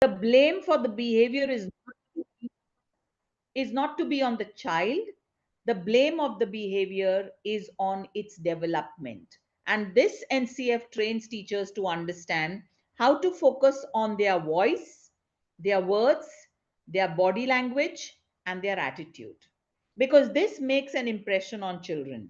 The blame for the behavior is not to be on the child. The blame of the behavior is on its development. And this NCF trains teachers to understand how to focus on their voice, their words, their body language, and their attitude. Because this makes an impression on children.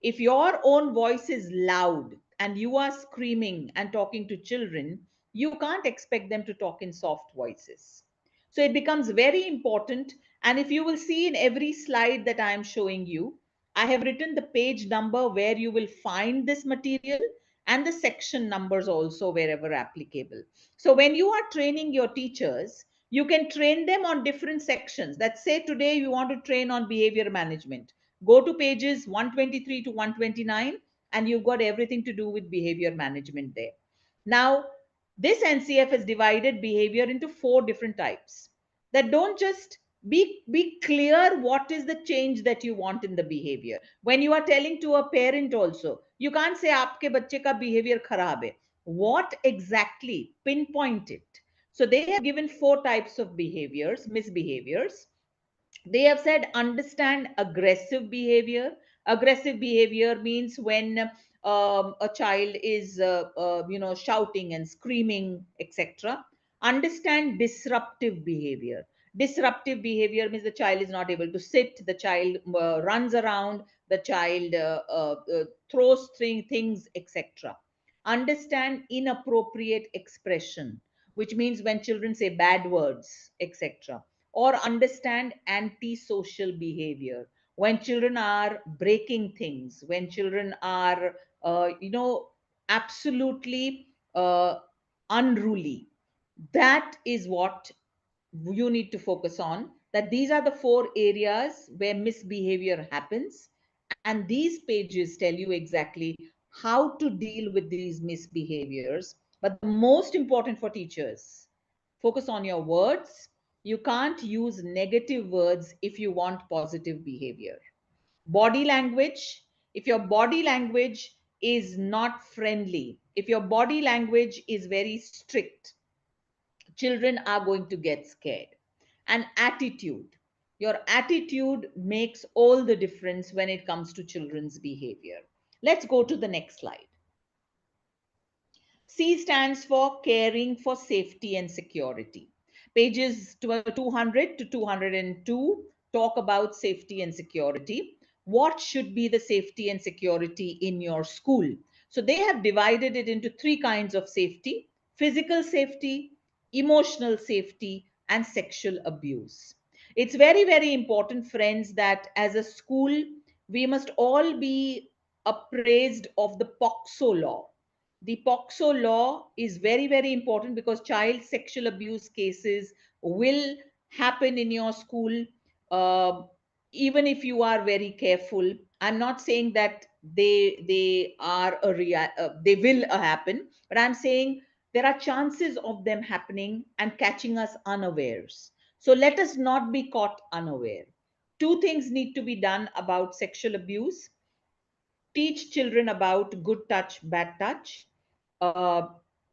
If your own voice is loud and you are screaming and talking to children, you can't expect them to talk in soft voices. So it becomes very important. And if you will see in every slide that I am showing you, I have written the page number where you will find this material and the section numbers also wherever applicable. So when you are training your teachers, you can train them on different sections. Let's say today you want to train on behavior management. Go to pages 123 to 129, and you've got everything to do with behavior management there. Now, this NCF has divided behavior into 4 different types. That don't just be clear what is the change that you want in the behavior. When you are telling to a parent also, you can't say aapke bacche ka behavior kharab hai. What exactly? Pinpoint it. So they have given 4 types of behaviors, misbehaviors. They have said understand aggressive behavior. Aggressive behavior means when a child is shouting and screaming, etc. Understand disruptive behavior. Disruptive behavior means the child is not able to sit, the child runs around, the child throws things, etc. Understand inappropriate expression, which means when children say bad words, etc. Or understand antisocial behavior, when children are breaking things, when children are absolutely unruly. That is what you need to focus on, that these are the 4 areas where misbehavior happens, and these pages tell you exactly how to deal with these misbehaviors. But the most important for teachers, focus on your words. You can't use negative words if you want positive behavior. Body language, if your body language is not friendly, if your body language is very strict, children are going to get scared. And attitude, your attitude makes all the difference when it comes to children's behavior. Let's go to the next slide. C stands for caring for safety and security. Pages 200 to 202 talk about safety and security. What should be the safety and security in your school? So they have divided it into 3 kinds of safety: physical safety, emotional safety, and sexual abuse. It's very, very important, friends, that as a school, we must all be appraised of the POXO law. The POXO law is very, very important because child sexual abuse cases will happen in your school, uh, even if you are very careful. I'm not saying that they are they will happen, but I'm saying there are chances of them happening and catching us unawares. So let us not be caught unaware. 2 things need to be done about sexual abuse: teach children about good touch, bad touch. Uh,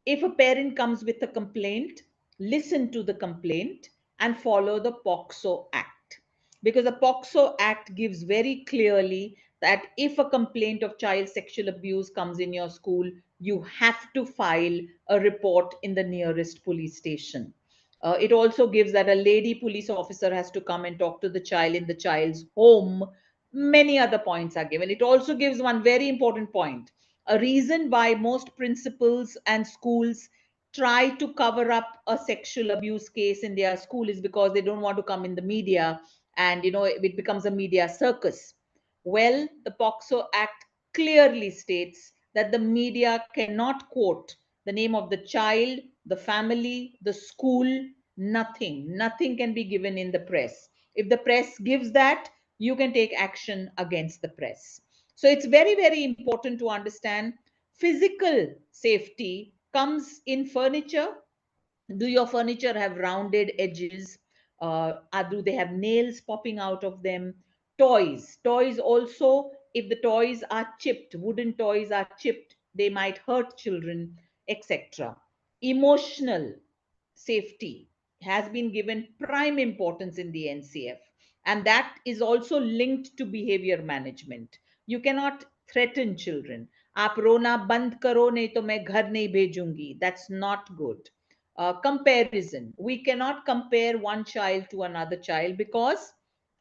if a parent comes with a complaint, listen to the complaint and follow the POXO Act. Because the POXO Act gives very clearly that if a complaint of child sexual abuse comes in your school, you have to file a report in the nearest police station. It also gives that a lady police officer has to come and talk to the child in the child's home. Many other points are given. It also gives one very important point: a reason why most principals and schools try to cover up a sexual abuse case in their school is because they don't want to come in the media, and it becomes a media circus. Well, the POXO Act clearly states that the media cannot quote the name of the child, the family, the school. Nothing can be given in the press. If the press gives that, you can take action against the press. So it's very, very important to understand physical safety comes in furniture. Do your furniture have rounded edges? Do they have nails popping out of them? Toys also, if the toys are chipped, wooden toys are chipped, they might hurt children, etc. Emotional safety has been given prime importance in the NCF, and that is also linked to behavior management. You cannot threaten children. आप रोना बंद करो नहीं तो मैं घर नहीं भेजूंगी. That's not good. Comparison. We cannot compare one child to another child because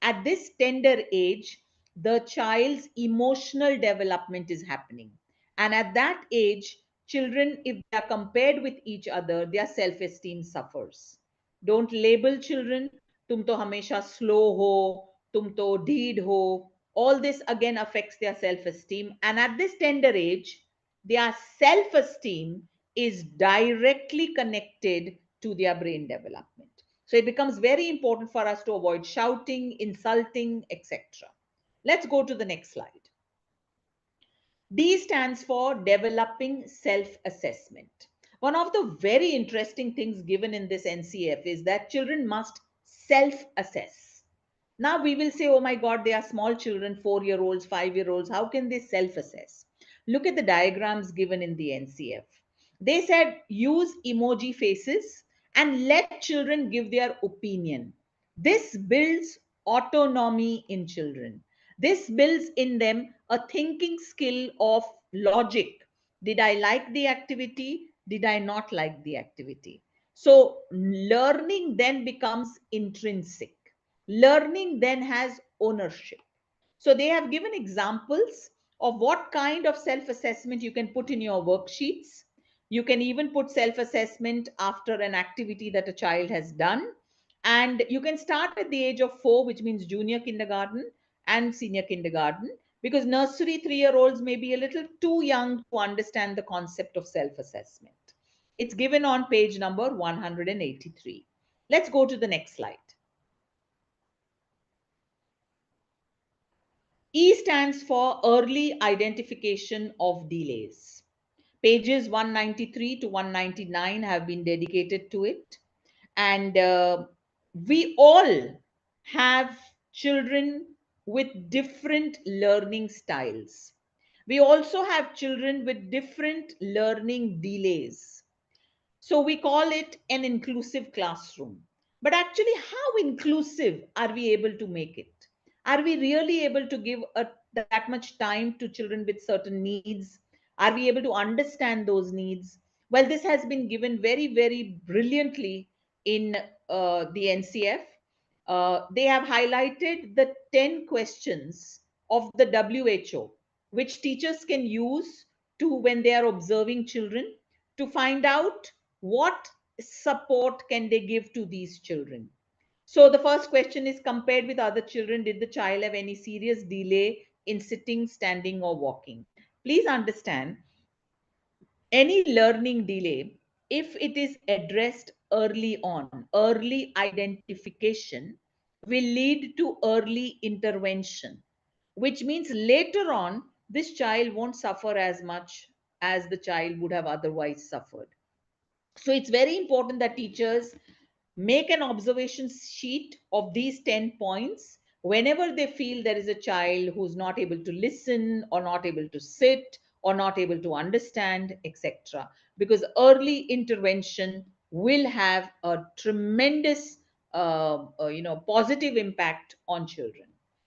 at this tender age, the child's emotional development is happening. And at that age, children, if they are compared with each other, their self esteem suffers. Don't label children, tum to hamesha slow ho, tum to dheed ho. All this again affects their self esteem. And at this tender age, their self esteem is directly connected to their brain development. So it becomes very important for us to avoid shouting, insulting, etc. Let's go to the next slide. D stands for developing self-assessment. One of the very interesting things given in this NCF is that children must self-assess. Now we will say, oh my God, they are small children, 4-year-olds, 5-year-olds. How can they self-assess? Look at the diagrams given in the NCF. They said use emoji faces and let children give their opinion. This builds autonomy in children. This builds in them a thinking skill of logic. Did I like the activity? Did I not like the activity? So learning then becomes intrinsic. Learning then has ownership. So they have given examples of what kind of self-assessment you can put in your worksheets. You can even put self-assessment after an activity that a child has done. And you can start at the age of 4, which means junior kindergarten and senior kindergarten, because nursery 3-year-olds may be a little too young to understand the concept of self-assessment. It's given on page number 183. Let's go to the next slide. E stands for early identification of delays. Pages 193 to 199 have been dedicated to it. And we all have children with different learning styles. We also have children with different learning delays. So we call it an inclusive classroom. But actually, how inclusive are we able to make it? Are we really able to give that much time to children with certain needs? Are we able to understand those needs? Well, this has been given very, very brilliantly in the NCF. They have highlighted the 10 questions of the WHO, which teachers can use to when they are observing children to find out what support can they give to these children. So the first question is compared with other children, did the child have any serious delay in sitting, standing, or walking? Please understand, any learning delay, if it is addressed early on, early identification will lead to early intervention, which means later on, this child won't suffer as much as the child would have otherwise suffered. So it's very important that teachers make an observation sheet of these 10 points whenever they feel there is a child who's not able to listen or not able to sit or not able to understand, etc. Because early intervention will have a tremendous positive impact on children.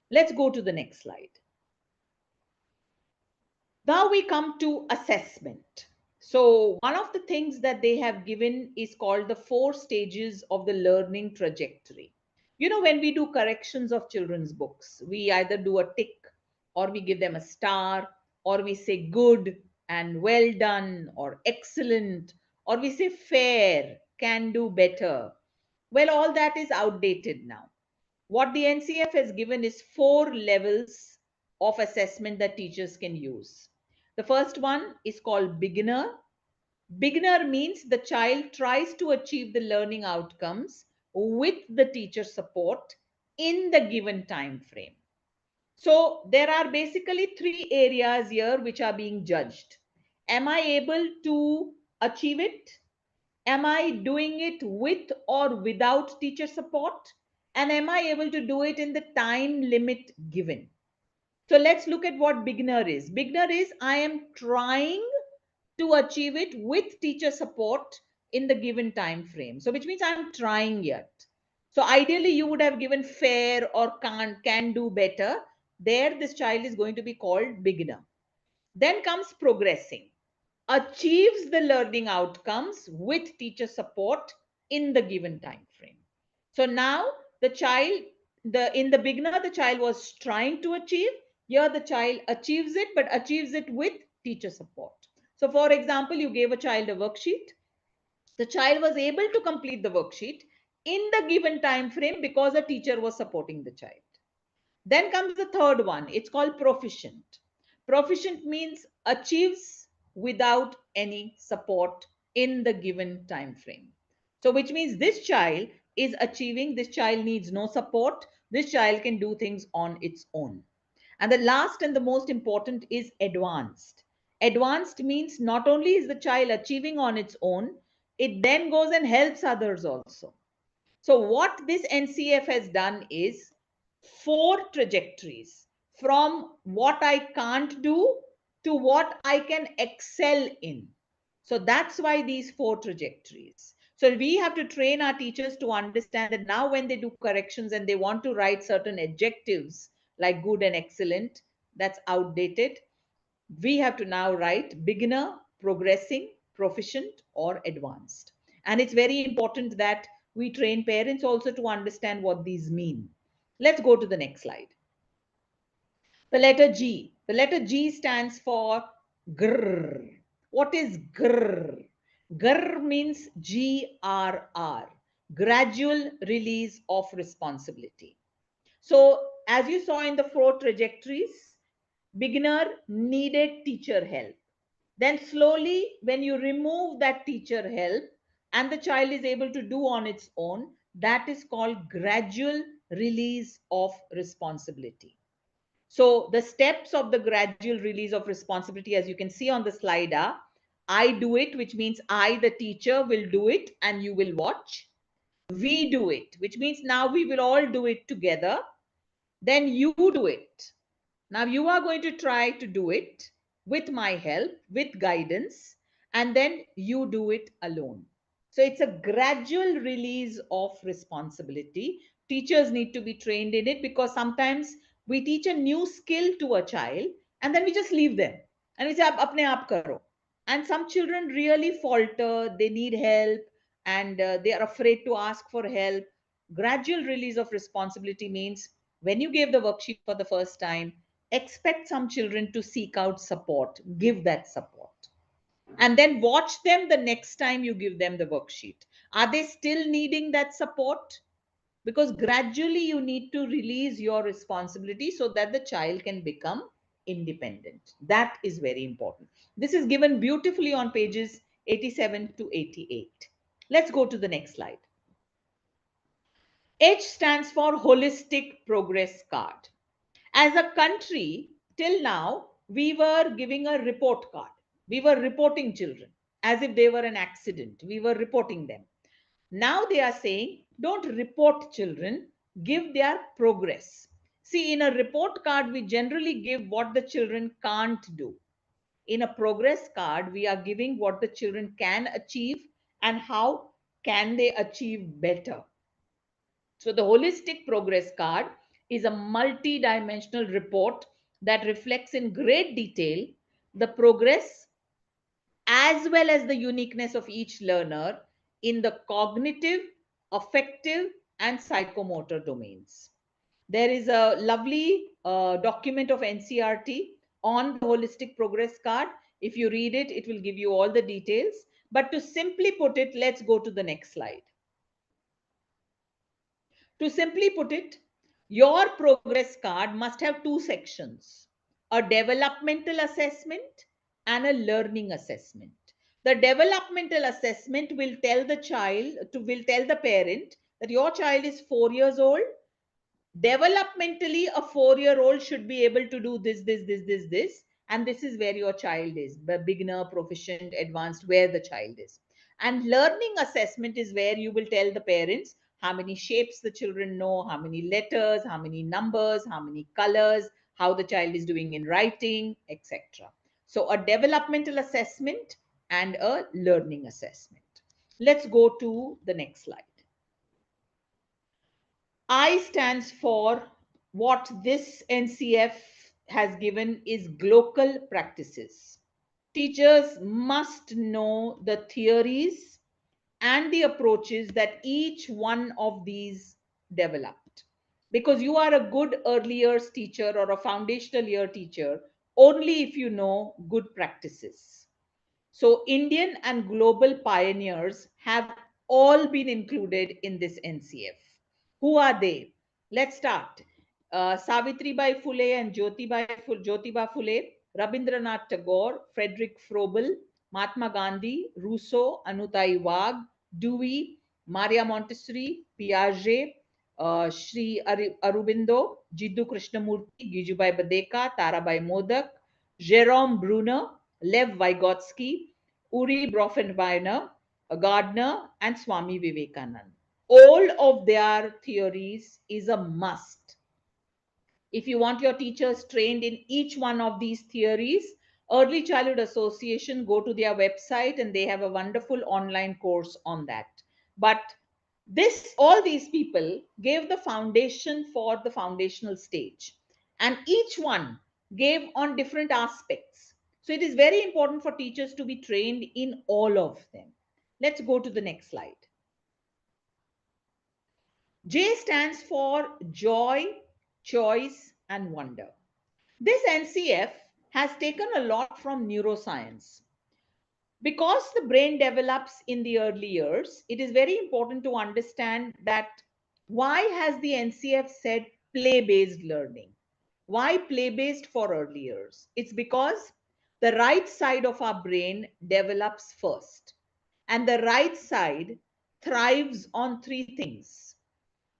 Let's go to the next slide. Now we come to assessment. So one of the things that they have given is called the 4 stages of the learning trajectory. You know, when we do corrections of children's books, we either do a tick or we give them a star or we say good and well done or excellent or we say fair, can do better. Well, all that is outdated now. What the NCF has given is 4 levels of assessment that teachers can use. The first one is called beginner. Beginner means the child tries to achieve the learning outcomes with the teacher support in the given time frame. So there are basically 3 areas here which are being judged. Am I able to achieve it? Am I doing it with or without teacher support? And am I able to do it in the time limit given? So let's look at what beginner is. Beginner is I am trying to achieve it with teacher support in the given time frame. So which means I'm trying yet. So ideally you would have given fair or can do better. There this child is going to be called beginner. Then comes progressing, achieves the learning outcomes with teacher support in the given time frame. So now the child, in the beginner, the child was trying to achieve. Here the child achieves it, but achieves it with teacher support. So for example, you gave a child a worksheet. The child was able to complete the worksheet in the given time frame because a teacher was supporting the child. Then comes the third one. It's called proficient. Proficient means achieves without any support in the given time frame. So which means this child is achieving, this child needs no support. This child can do things on its own. And the last and the most important is advanced. Advanced means not only is the child achieving on its own, it then goes and helps others also. So what this NCF has done is four trajectories from what I can't do to what I can excel in. So that's why these four trajectories. So we have to train our teachers to understand that now when they do corrections and they want to write certain adjectives like good and excellent, that's outdated. We have to now write beginner, progressing, proficient, or advanced. And it's very important that we train parents also to understand what these mean. Let's go to the next slide. The letter G. The letter G stands for grrr. What is grrr? Grrr means GRR, gradual release of responsibility. So, as you saw in the four trajectories, beginner needed teacher help. Then slowly, when you remove that teacher help and the child is able to do on its own, that is called gradual release of responsibility. So the steps of the gradual release of responsibility, as you can see on the slide, are I do it, which means I, the teacher, will do it and you will watch. We do it, which means now we will all do it together. Then you do it. Now you are going to try to do it with my help, with guidance, and then you do it alone. So it's a gradual release of responsibility. Teachers need to be trained in it because sometimes we teach a new skill to a child and then we just leave them and we say, apne aap karo. And some children really falter, they need help and they are afraid to ask for help. Gradual release of responsibility means when you gave the worksheet for the first time, expect some children to seek out support, give that support. And then watch them the next time you give them the worksheet. Are they still needing that support? Because gradually you need to release your responsibility so that the child can become independent. That is very important. This is given beautifully on pages 87 to 88. Let's go to the next slide. H stands for holistic progress card. As a country, till now, we were giving a report card. We were reporting children as if they were an accident. We were reporting them. Now they are saying, don't report children, give their progress. See, in a report card, we generally give what the children can't do. In a progress card, we are giving what the children can achieve and how can they achieve better. So the holistic progress card is a multi-dimensional report that reflects in great detail the progress as well as the uniqueness of each learner in the cognitive, affective, and psychomotor domains. There is a lovely document of NCRT on the holistic progress card. If you read it, it will give you all the details. But to simply put it, let's go to the next slide. To simply put it, your progress card must have two sections, a developmental assessment and a learning assessment. The developmental assessment will tell the will tell the parent that your child is 4 years old. Developmentally, a 4-year-old should be able to do this, and this is where your child is, the beginner, proficient, advanced, where the child is. And learning assessment is where you will tell the parents how many shapes the children know, how many letters, how many numbers, how many colors, how the child is doing in writing, etc. So a developmental assessment and a learning assessment. Let's go to the next slide. I stands for, what this NCF has given is global practices. Teachers must know the theories and the approaches that each one of these developed. Because you are a good early years teacher or a foundational year teacher only if you know good practices. So, Indian and global pioneers have all been included in this NCF. Who are they? Let's start. Savitribai Phule and Jyotiba Phule, Rabindranath Tagore, Frederick Froebel, Mahatma Gandhi, Rousseau, Anutai Wagh, Dewey, Maria Montessori, Piaget, Sri Aurobindo, Jiddu Krishnamurti, Gijubai Badeka, Tarabai Modak, Jerome Bruner, Lev Vygotsky, Uri Brofenweiner, Gardner, and Swami Vivekanand. All of their theories is a must. If you want your teachers trained in each one of these theories, Early Childhood Association, go to their website and they have a wonderful online course on that. But all these people gave the foundation for the foundational stage, and each one gave on different aspects. So it is very important for teachers to be trained in all of them. Let's go to the next slide. J stands for joy, choice, and wonder. This NCF has taken a lot from neuroscience. Because the brain develops in the early years, it is very important to understand that why has the NCF said play-based learning? Why play-based for early years? It's because the right side of our brain develops first. And the right side thrives on three things: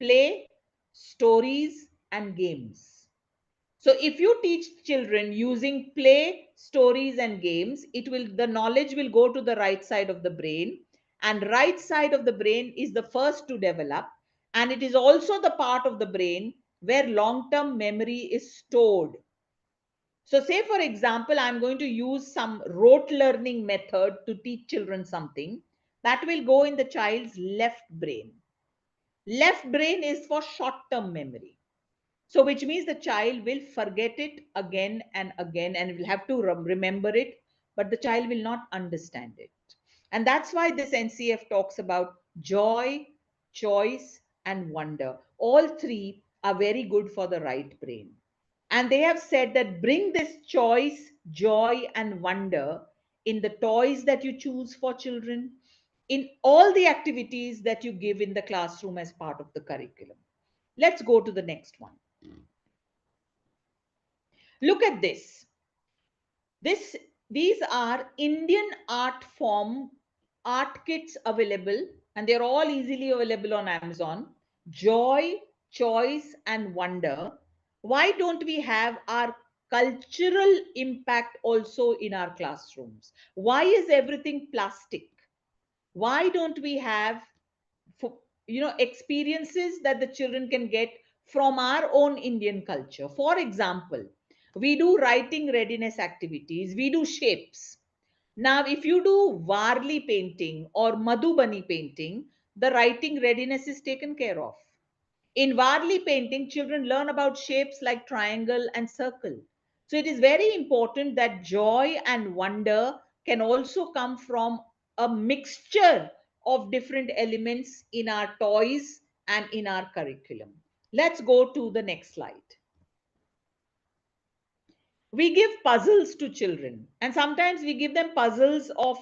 play, stories, and games. So if you teach children using play, stories, and games, the knowledge will go to the right side of the brain. And right side of the brain is the first to develop. And it is also the part of the brain where long-term memory is stored. So say, for example, I'm going to use some rote learning method to teach children something that will go in the child's left brain. Left brain is for short-term memory. So, which means the child will forget it again and again and will have to remember it, but the child will not understand it. And that's why this NCF talks about joy, choice, and wonder. All three are very good for the right brain. And they have said that bring this choice, joy, and wonder in the toys that you choose for children, in all the activities that you give in the classroom as part of the curriculum. Let's go to the next one. Look at this. This These are Indian art form art kits available, and they're all easily available on Amazon. Joy, choice, and wonder. Why don't we have our cultural impact also in our classrooms? Why is everything plastic? Why don't we have experiences that the children can get from our own Indian culture? For example, we do writing readiness activities, we do shapes. Now if you do Varli painting or Madhubani painting, the writing readiness is taken care of. In Varli painting, children learn about shapes like triangle and circle. So it is very important that joy and wonder can also come from a mixture of different elements in our toys and in our curriculum. Let's go to the next slide. We give puzzles to children, and sometimes we give them puzzles of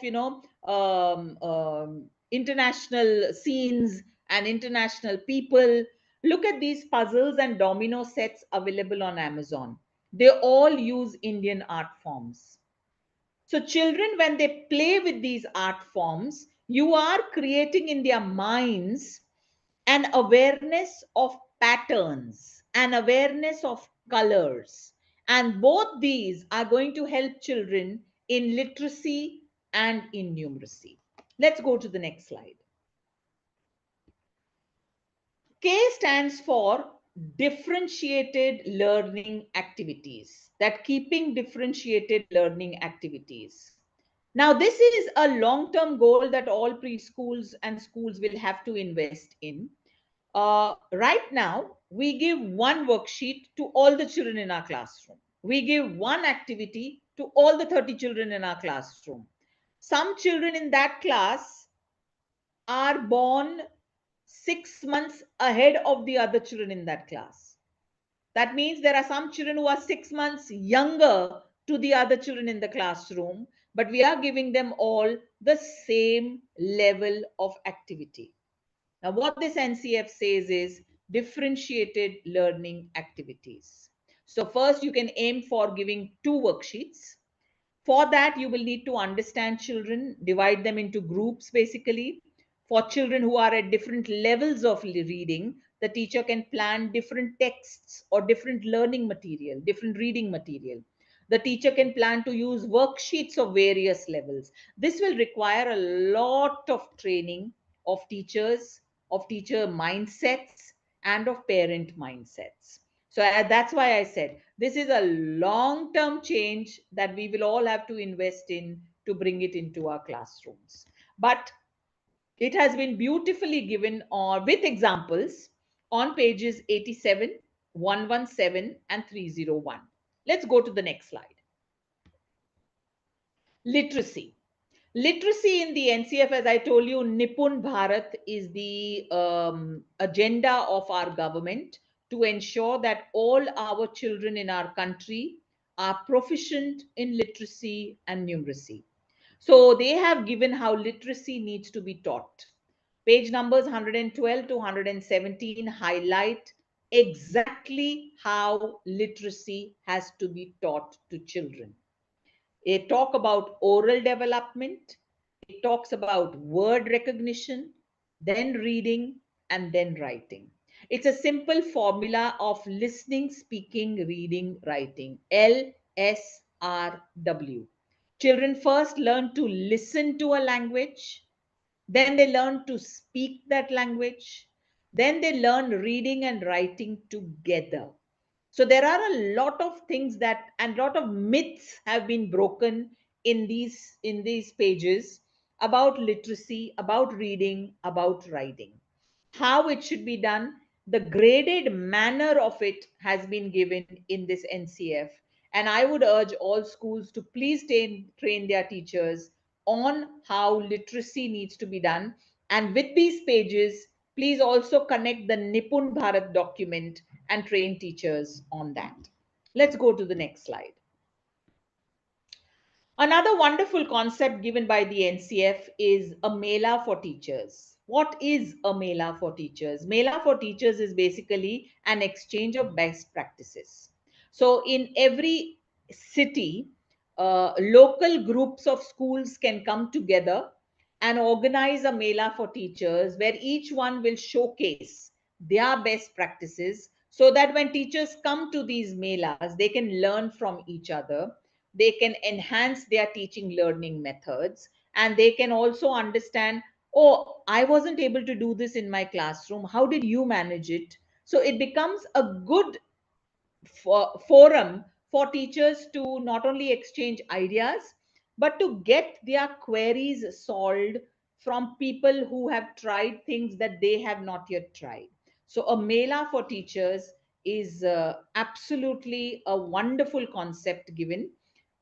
international scenes and international people. Look at these puzzles and domino sets available on Amazon. They all use Indian art forms. So children, when they play with these art forms, you are creating in their minds an awareness of patterns, an awareness of colors. And both these are going to help children in literacy and in numeracy. Let's go to the next slide. K stands for differentiated learning activities, that keeping differentiated learning activities. Now, this is a long-term goal that all preschools and schools will have to invest in. Right now, we give one worksheet to all the children in our classroom. We give one activity to all the 30 children in our classroom. Some children in that class are born 6 months ahead of the other children in that class. That means there are some children who are 6 months younger to the other children in the classroom, but we are giving them all the same level of activity. Now, what this NCF says is differentiated learning activities. So, first, you can aim for giving two worksheets. For that, you will need to understand children, divide them into groups basically. For children who are at different levels of reading, the teacher can plan different texts or different learning material, different reading material. The teacher can plan to use worksheets of various levels. This will require a lot of training of teachers, of teacher mindsets, and of parent mindsets. So that's why I said this is a long term change that we will all have to invest in to bring it into our classrooms. But it has been beautifully given with examples on pages 87, 117, and 301. Let's go to the next slide. Literacy. Literacy in the NCF, as I told you, Nipun Bharat is the agenda of our government to ensure that all our children in our country are proficient in literacy and numeracy. So they have given how literacy needs to be taught. Page numbers 112 to 117 highlight exactly how literacy has to be taught to children. It talks about oral development. It talks about word recognition, then reading, and then writing. It's a simple formula of listening, speaking, reading, writing. LSRW. Children first learn to listen to a language, then they learn to speak that language, then they learn reading and writing together. So there are a lot of things that and a lot of myths have been broken in these pages about literacy, about reading, about writing. How it should be done, the graded manner of it has been given in this NCF. And I would urge all schools to please train their teachers on how literacy needs to be done. And with these pages, please also connect the Nipun Bharat document and train teachers on that. Let's go to the next slide. Another wonderful concept given by the NCF is a Mela for teachers. What is a Mela for teachers? Mela for teachers is basically an exchange of best practices. So, in every city, local groups of schools can come together and organize a Mela for teachers where each one will showcase their best practices so that when teachers come to these Melas, they can learn from each other, they can enhance their teaching learning methods, and they can also understand, oh, I wasn't able to do this in my classroom, how did you manage it? So it becomes a good forum for teachers to not only exchange ideas but to get their queries solved from people who have tried things that they have not yet tried. So a Mela for teachers is absolutely a wonderful concept given,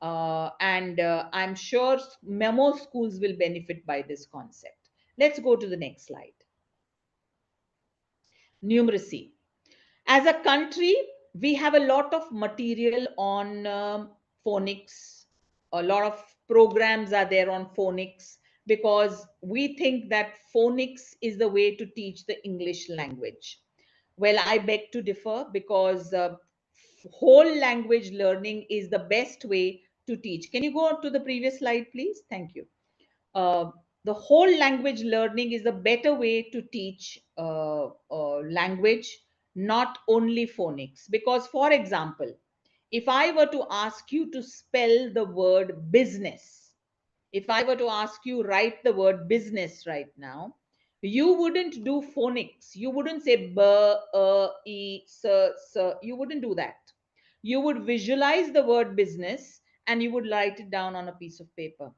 and I'm sure memo schools will benefit by this concept. Let's go to the next slide. Numeracy. As a country, we have a lot of material on phonics. A lot of programs are there on phonics because we think that phonics is the way to teach the English language. Well, I beg to differ because whole language learning is the best way to teach. Can you go on to the previous slide, please? Thank you. uh, the whole language learning is a better way to teach language, not only phonics. Because, for example, if I were to ask you to spell the word business, if I were to ask you write the word business right now, you wouldn't do phonics. You wouldn't say b, e, s, s. You wouldn't do that. You would visualize the word business and you would write it down on a piece of paper.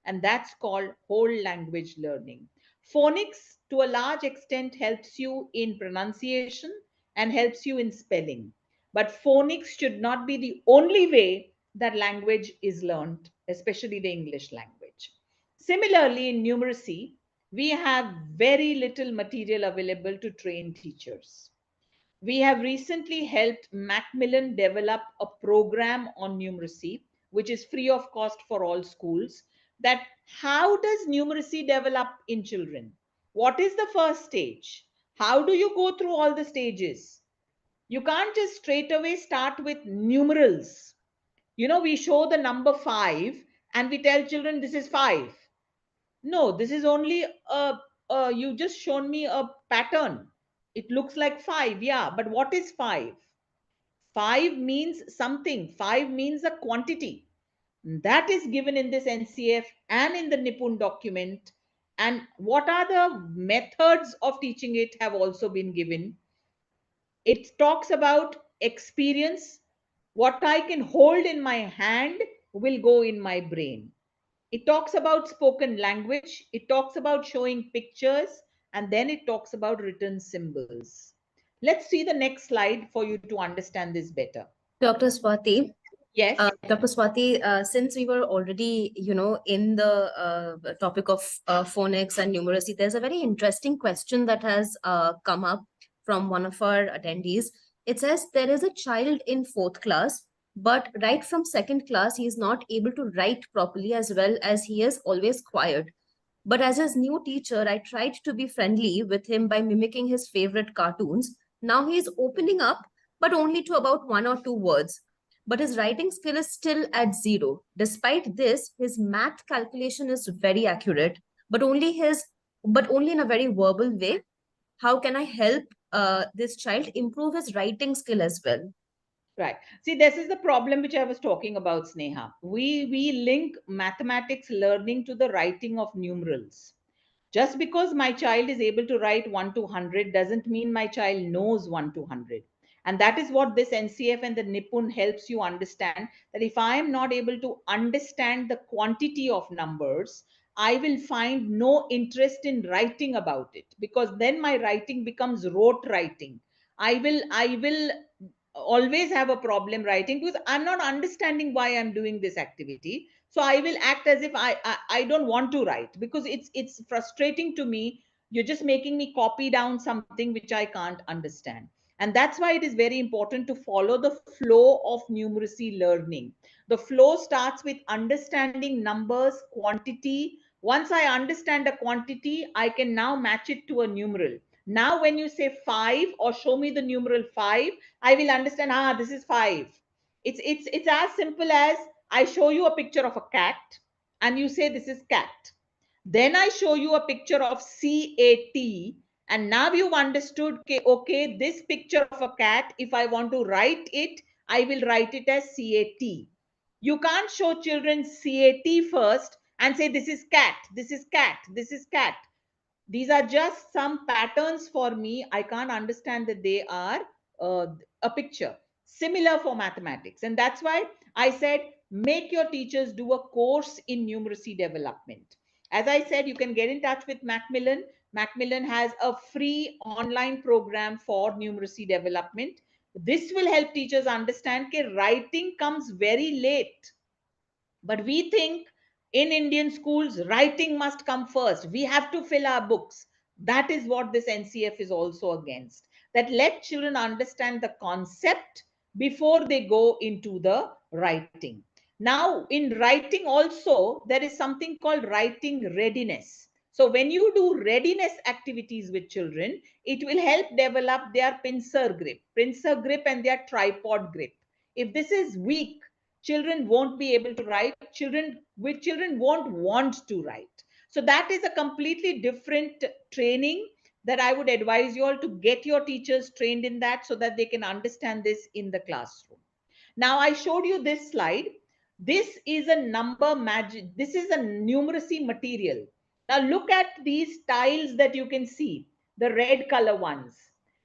and that's called whole language learning. Phonics, to a large extent, helps you in pronunciation and helps you in spelling. But phonics should not be the only way that language is learned, especially the English language. Similarly, in numeracy, we have very little material available to train teachers. We have recently helped Macmillan develop a program on numeracy, which is free of cost for all schools. That how does numeracy develop in children? What is the first stage? How do you go through all the stages? You can't just straight away start with numerals. We show the number 5 and we tell children this is 5. No, this is only you just shown me a pattern. It looks like 5, yeah, but what is 5? 5 means something. 5 means a quantity. That is given in this NCF and in the Nipun document. And what are the methods of teaching it have also been given. It talks about experience. What I can hold in my hand will go in my brain. It talks about spoken language, it talks about showing pictures, and then it talks about written symbols. Let's see the next slide for you to understand this better. Dr. Swati, Yes. Dr. Swati, since we were already, in the topic of phonics and numeracy, there's a very interesting question that has come up from one of our attendees. It says there is a child in fourth class, but right from second class, he is not able to write properly as well as he is always quiet. But as his new teacher, I tried to be friendly with him by mimicking his favorite cartoons. Now he is opening up, but only to about one or two words. But his writing skill is still at zero. Despite this, his math calculation is very accurate, but only in a very verbal way. How can I help this child improve his writing skill as well? Right. See, this is the problem which I was talking about, Sneha. We link mathematics learning to the writing of numerals. Just because my child is able to write 1 to 100 doesn't mean my child knows 1 to 100. And that is what this NCF and the Nipun helps you understand, that if I am not able to understand the quantity of numbers, I will find no interest in writing about it, because then my writing becomes rote writing. I will always have a problem writing because I'm not understanding why I'm doing this activity. So I will act as if I don't want to write, because it's frustrating to me. You're just making me copy down something which I can't understand. And that's why it is very important to follow the flow of numeracy learning. The flow starts with understanding numbers, quantity. Once I understand a quantity, I can now match it to a numeral. Now when you say 5 or show me the numeral 5, I will understand, this is 5. It's as simple as I show you a picture of a cat and you say this is cat. Then I show you a picture of CAT, and now you've understood, okay, this picture of a cat, if I want to write it, I will write it as CAT. You can't show children CAT first and say this is cat, this is cat, this is cat. These are just some patterns for me. I can't understand that they are uh, a picture. Similar for mathematics. And that's why I said, make your teachers do a course in numeracy development. As I said, you can get in touch with Macmillan. Macmillan has a free online program for numeracy development. This will help teachers understand that writing comes very late. But we think in Indian schools, writing must come first. We have to fill our books. That is what this NCF is also against. That let children understand the concept before they go into the writing. Now, in writing also, there is something called writing readiness. So when you do readiness activities with children, it will help develop their pincer grip and their tripod grip. If this is weak, children won't be able to write. Children won't want to write. So that is a completely different training that I would advise you all to get your teachers trained in, that so that they can understand this in the classroom. Now I showed you this slide. This is a number magic. This is a numeracy material. Now look at these tiles that you can see, the red color ones.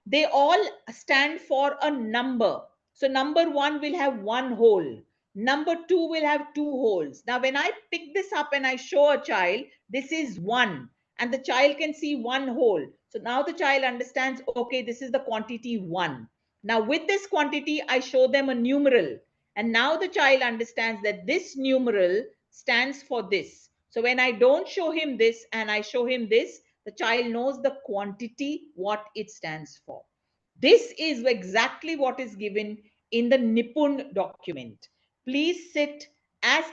They all stand for a number. So number 1 will have 1 hole. Number 2 will have 2 holes. Now, when I pick this up and I show a child, this is 1, and the child can see 1 hole. So now the child understands, okay, this is the quantity 1. Now, with this quantity, I show them a numeral. And now the child understands that this numeral stands for this. So when I don't show him this and I show him this, the child knows the quantity, what it stands for. This is exactly what is given in the Nipun document. Please sit as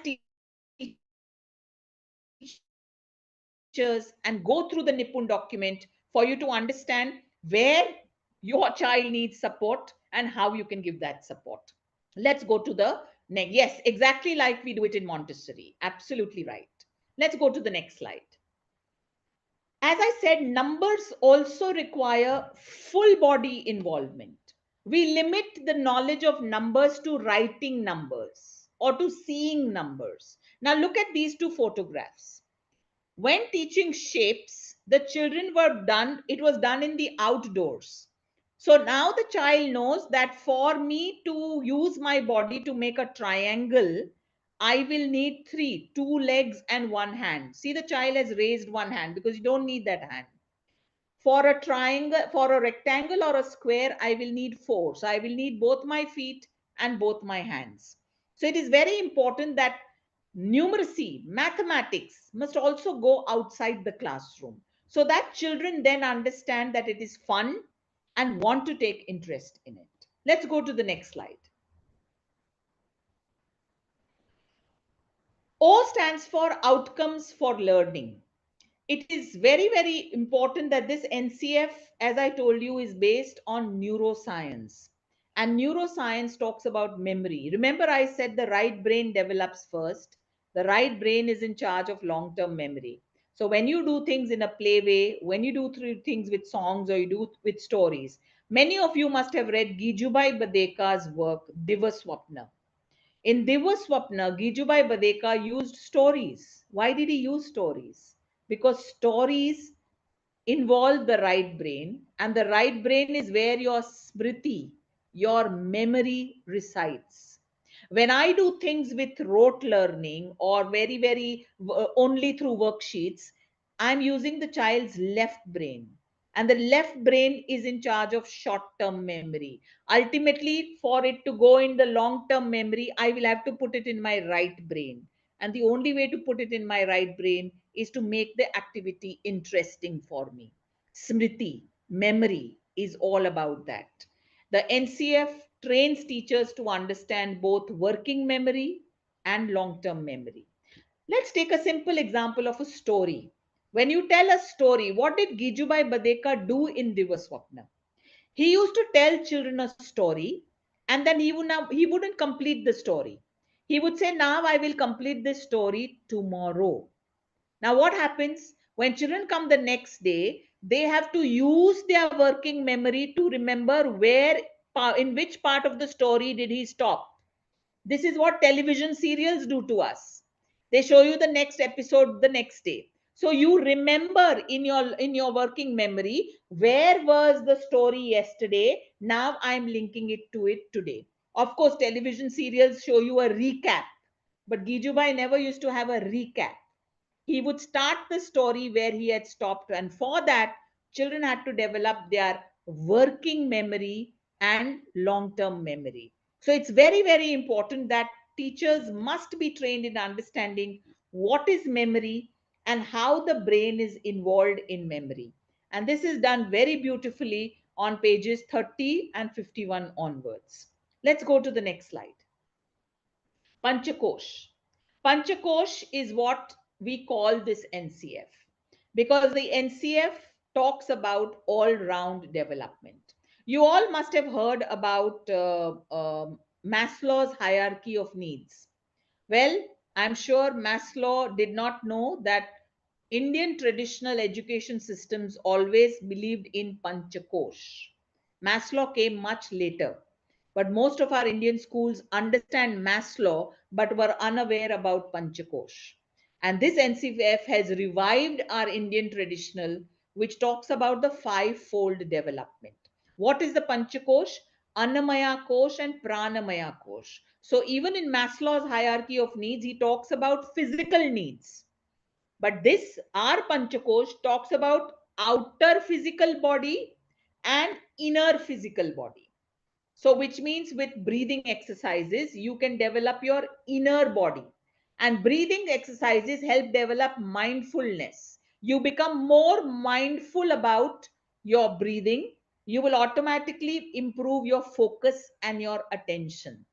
teachers and go through the Nipun document for you to understand where your child needs support and how you can give that support. Let's go to the next. Yes, exactly like we do it in Montessori. Absolutely right. Let's go to the next slide. As I said, numbers also require full body involvement. We limit the knowledge of numbers to writing numbers or to seeing numbers. Now, look at these two photographs. When teaching shapes, the children were done, it was done in the outdoors. So now the child knows that for me to use my body to make a triangle, I will need three, two legs and one hand. See, the child has raised one hand because you don't need that hand. For a triangle, for a rectangle or a square, I will need four. So I will need both my feet and both my hands. So it is very important that numeracy, mathematics must also go outside the classroom so that children then understand that it is fun and want to take interest in it. Let's go to the next slide. O stands for outcomes for learning. It is very, very important that this NCF, as I told you, is based on neuroscience. And neuroscience talks about memory. Remember, I said the right brain develops first. The right brain is in charge of long term memory. So, when you do things in a play way, when you do things with songs or you do with stories, many of you must have read Gijubai Badeka's work, Divaswapna. In Divaswapna, Gijubai Badeka used stories. Why did he use stories? Because stories involve the right brain, and the right brain is where your smriti, your memory resides. When I do things with rote learning or very only through worksheets, I'm using the child's left brain. And the left brain is in charge of short term memory. Ultimately, for it to go in the long term memory, I will have to put it in my right brain. And the only way to put it in my right brain is to make the activity interesting for me. Smriti, memory, is all about that. The NCF trains teachers to understand both working memory and long term memory. Let's take a simple example of a story. When you tell a story, what did Gijubai Badeka do in Divaswapna? He used to tell children a story and then he wouldn't complete the story. He would say, now I will complete this story tomorrow. Now, what happens when children come the next day? They have to use their working memory to remember in which part of the story did he stop. This is what television serials do to us. They show you the next episode the next day. So you remember in your working memory where was the story yesterday. Now I'm linking it to it today. Of course, television serials show you a recap, but Gijubai never used to have a recap. He would start the story where he had stopped, and for that, children had to develop their working memory and long term memory. So it's very important that teachers must be trained in understanding what is memory and how the brain is involved in memory. And this is done very beautifully on pages 30 and 51 onwards. Let's go to the next slide. Panchakosh. Panchakosh is what we call this NCF because the NCF talks about all round development. You all must have heard about Maslow's hierarchy of needs. Well, I'm sure Maslow did not know that Indian traditional education systems always believed in Panchakosh. Maslow came much later, but most of our Indian schools understand Maslow but were unaware about Panchakosh. And this NCF has revived our Indian traditional, which talks about the five-fold development. What is the Panchakosh? Annamaya Kosh and Pranamaya Kosh. So even in Maslow's hierarchy of needs, he talks about physical needs. But this, our Panchakosh, talks about outer physical body and inner physical body. So, which means with breathing exercises, you can develop your inner body. And breathing exercises help develop mindfulness. You become more mindful about your breathing. You will automatically improve your focus and your attention.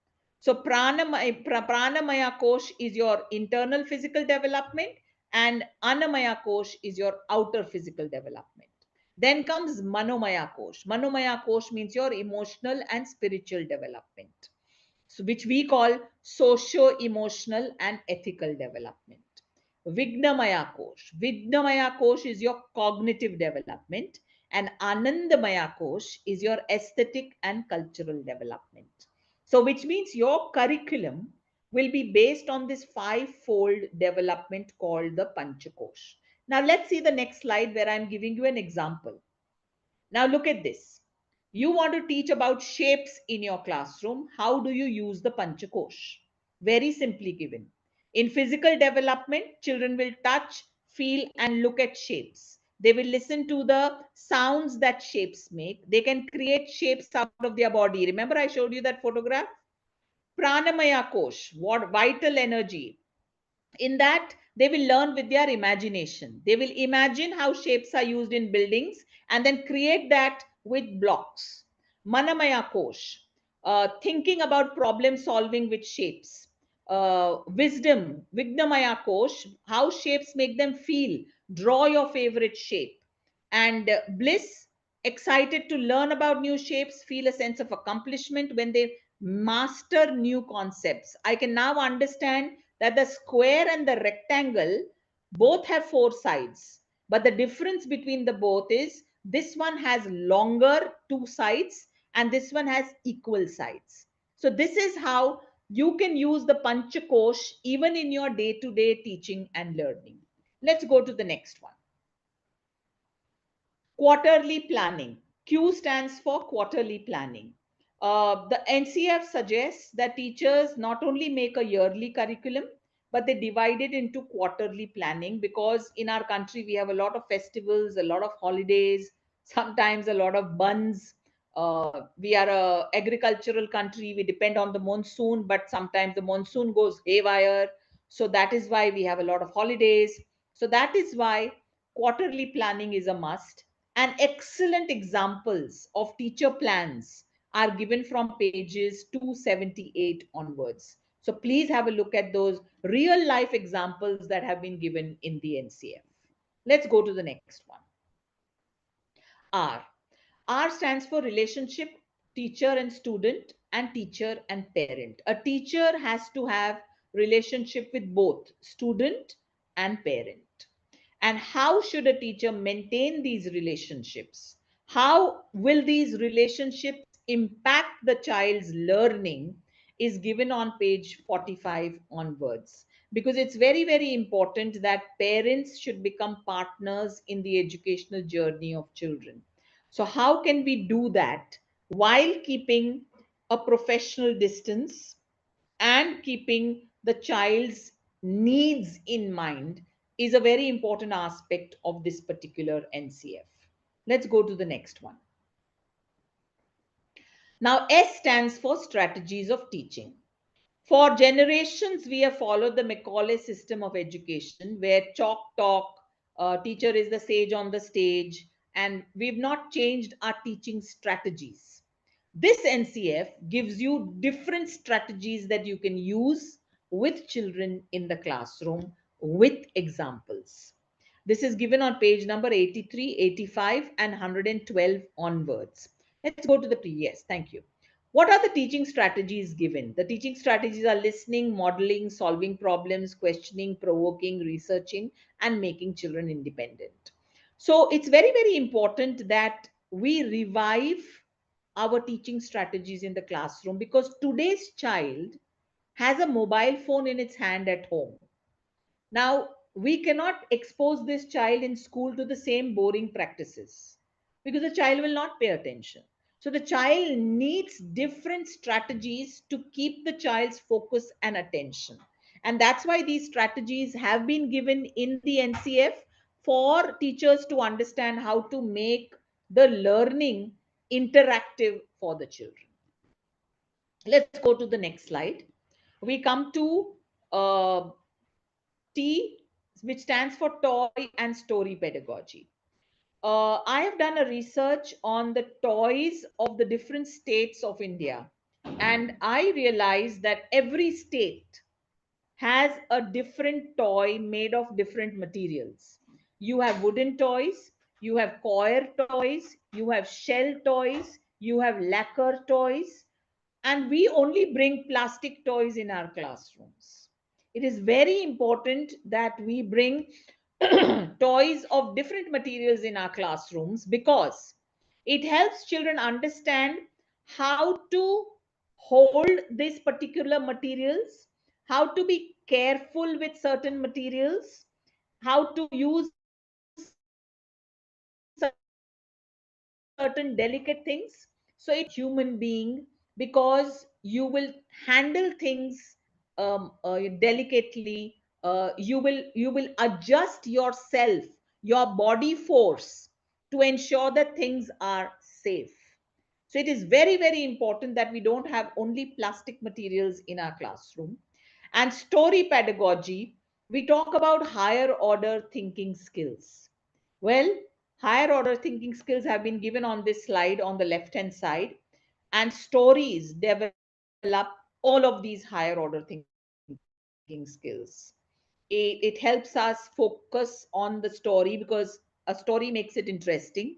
So, Pranamaya Kosh is your internal physical development, and Anamaya Kosh is your outer physical development. Then comes Manomaya Kosh. Manomaya Kosh means your emotional and spiritual development, so which we call socio emotional and ethical development. Vignamaya Kosh. Vignamaya Kosh is your cognitive development, and Anandamaya Kosh is your aesthetic and cultural development. So, which means your curriculum will be based on this five-fold development called the Panchakosh. Now, let's see the next slide where I'm giving you an example. Now, look at this. You want to teach about shapes in your classroom. How do you use the Panchakosh? Very simply given. In physical development, children will touch, feel, and look at shapes. They will listen to the sounds that shapes make. They can create shapes out of their body. Remember, I showed you that photograph? Pranamaya Kosh, what vital energy. In that, they will learn with their imagination. They will imagine how shapes are used in buildings and then create that with blocks. Manamaya Kosh, thinking about problem solving with shapes. Wisdom, Vignamaya Kosh, how shapes make them feel. Draw your favorite shape. And bliss, excited to learn about new shapes, feel a sense of accomplishment when they master new concepts. I can now understand that the square and the rectangle both have four sides, but the difference between the both is this one has longer two sides and this one has equal sides. So this is how you can use the Panchakosh even in your day-to-day teaching and learning. Let's go to the next one. Quarterly planning. Q stands for quarterly planning. The NCF suggests that teachers not only make a yearly curriculum, but they divide it into quarterly planning, because in our country we have a lot of festivals, a lot of holidays, sometimes a lot of buns. We are a agricultural country. We depend on the monsoon, but sometimes the monsoon goes haywire. So that is why we have a lot of holidays. So that is why quarterly planning is a must, and excellent examples of teacher plans are given from pages 278 onwards. So please have a look at those real life examples that have been given in the NCF. Let's go to the next one. R. R stands for relationship, teacher and student, and teacher and parent. A teacher has to have relationship with both student and parent. And how should a teacher maintain these relationships? How will these relationships impact the child's learning is given on page 45 onwards. Because it's very, very important that parents should become partners in the educational journey of children. So, how can we do that while keeping a professional distance and keeping the child's needs in mind is a very important aspect of this particular NCF. Let's go to the next one. Now, S stands for strategies of teaching. For generations, we have followed the Macaulay system of education where chalk talk, teacher is the sage on the stage, and we've not changed our teaching strategies. This NCF gives you different strategies that you can use with children in the classroom with examples. This is given on page number 83, 85, and 112 onwards. Let's go to the previous. Thank you. What are the teaching strategies given? The teaching strategies are listening, modeling, solving problems, questioning, provoking, researching, and making children independent. So it's very, very important that we revive our teaching strategies in the classroom, because today's child has a mobile phone in its hand at home. Now, we cannot expose this child in school to the same boring practices because the child will not pay attention. So the child needs different strategies to keep the child's focus and attention. And that's why these strategies have been given in the NCF for teachers to understand how to make the learning interactive for the children. Let's go to the next slide. We come to T, which stands for toy and story pedagogy. I have done a research on the toys of the different states of India, and I realized that every state has a different toy made of different materials. You have wooden toys, you have coir toys, you have shell toys, you have lacquer toys, and we only bring plastic toys in our classrooms. It is very important that we bring toys of different materials in our classrooms because it helps children understand how to hold these particular materials, how to be careful with certain materials, how to use certain delicate things. So it helps you become a human being because you will handle things delicately. You will adjust yourself, your body force, to ensure that things are safe. So it is very, very important that we don't have only plastic materials in our classroom. And story pedagogy, we talk about higher order thinking skills. Well, higher order thinking skills have been given on this slide on the left hand side, and stories develop all of these higher order thinking skills. It helps us focus on the story because a story makes it interesting.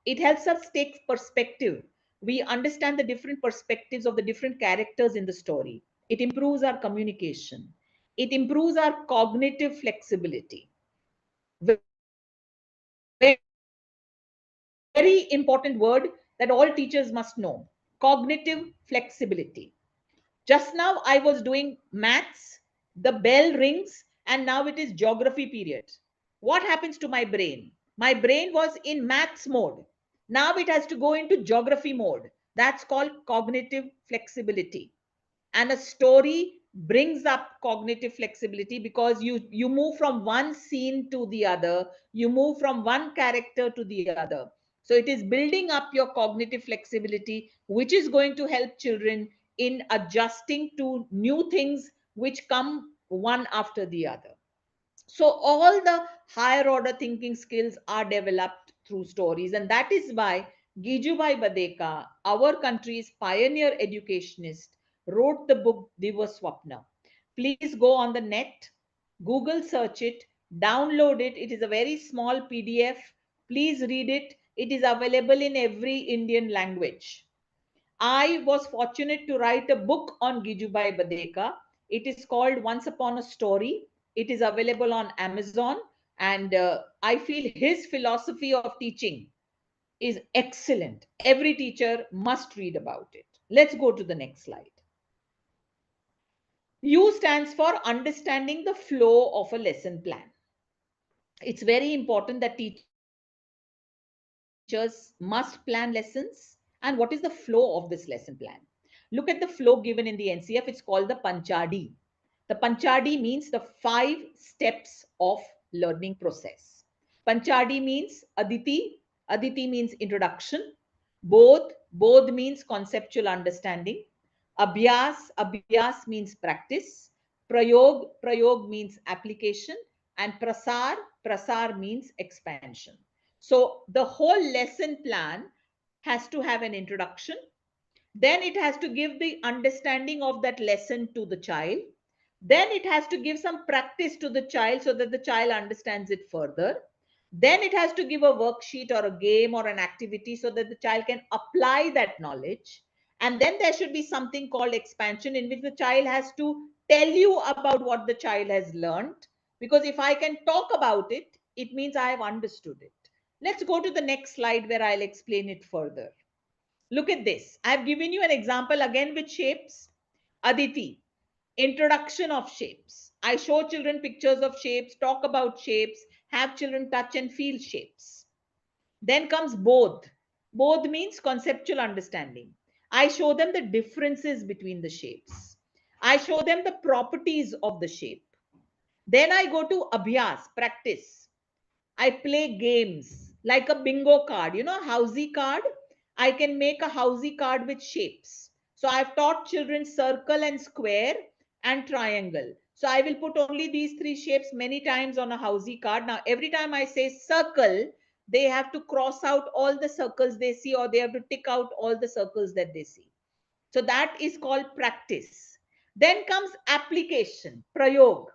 It helps us take perspective. We understand the different perspectives of the different characters in the story. It improves our communication. It improves our cognitive flexibility. Very important word that all teachers must know: cognitive flexibility. Just now, I was doing maths, the bell rings, and now it is geography period. What happens to my brain? My brain was in maths mode. Now it has to go into geography mode. That's called cognitive flexibility. And a story brings up cognitive flexibility because you move from one scene to the other, you move from one character to the other. So it is building up your cognitive flexibility, which is going to help children in adjusting to new things which come one after the other. So all the higher order thinking skills are developed through stories, and that is why Gijubai Badeka, our country's pioneer educationist, wrote the book Divaswapna. Please go on the net, Google search it, download it. It is a very small PDF. Please read it. It is available in every Indian language. I was fortunate to write a book on Gijubai Badeka. It is called Once Upon a Story. It is available on Amazon, and I feel his philosophy of teaching is excellent. Every teacher must read about it. Let's go to the next slide. U stands for understanding the flow of a lesson plan. It's very important that teachers must plan lessons. And what is the flow of this lesson plan? Look at the flow given in the NCF. It's called the Panchadi. The Panchadi means the 5 steps of learning process. Panchadi means Aditi. Aditi means introduction. Bodh means conceptual understanding. Abhyas means practice. Prayog means application. And Prasar means expansion. So the whole lesson plan has to have an introduction. Then it has to give the understanding of that lesson to the child. Then it has to give some practice to the child so that the child understands it further. Then it has to give a worksheet or a game or an activity so that the child can apply that knowledge. And then there should be something called expansion, in which the child has to tell you about what the child has learned. Because if I can talk about it, it means I have understood it. Let's go to the next slide where I'll explain it further. Look at this. I've given you an example again with shapes. Aditi, introduction of shapes. I show children pictures of shapes, talk about shapes, have children touch and feel shapes. Then comes Bodh. Both means conceptual understanding. I show them the differences between the shapes. I show them the properties of the shape. Then I go to abhyas, practice. I play games like a bingo card, housey card. I can make a housey card with shapes. So I've taught children circle and square and triangle. So I will put only these three shapes many times on a housey card. Now, every time I say circle, they have to cross out all the circles they see, or they have to tick out all the circles that they see. So that is called practice. Then comes application, prayog.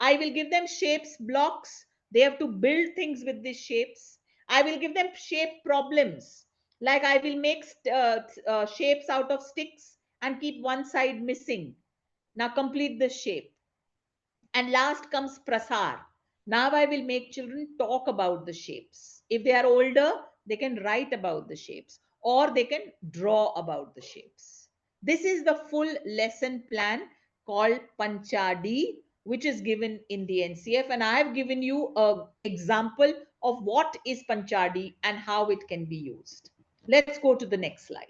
I will give them shapes, blocks. They have to build things with these shapes. I will give them shape problems. Like I will make shapes out of sticks and keep one side missing. Now complete the shape. And last comes prasar. Now I will make children talk about the shapes. If they are older, they can write about the shapes or they can draw about the shapes. This is the full lesson plan called Panchadi, which is given in the NCF. And I have given you an example of what is Panchadi and how it can be used. Let's go to the next slide.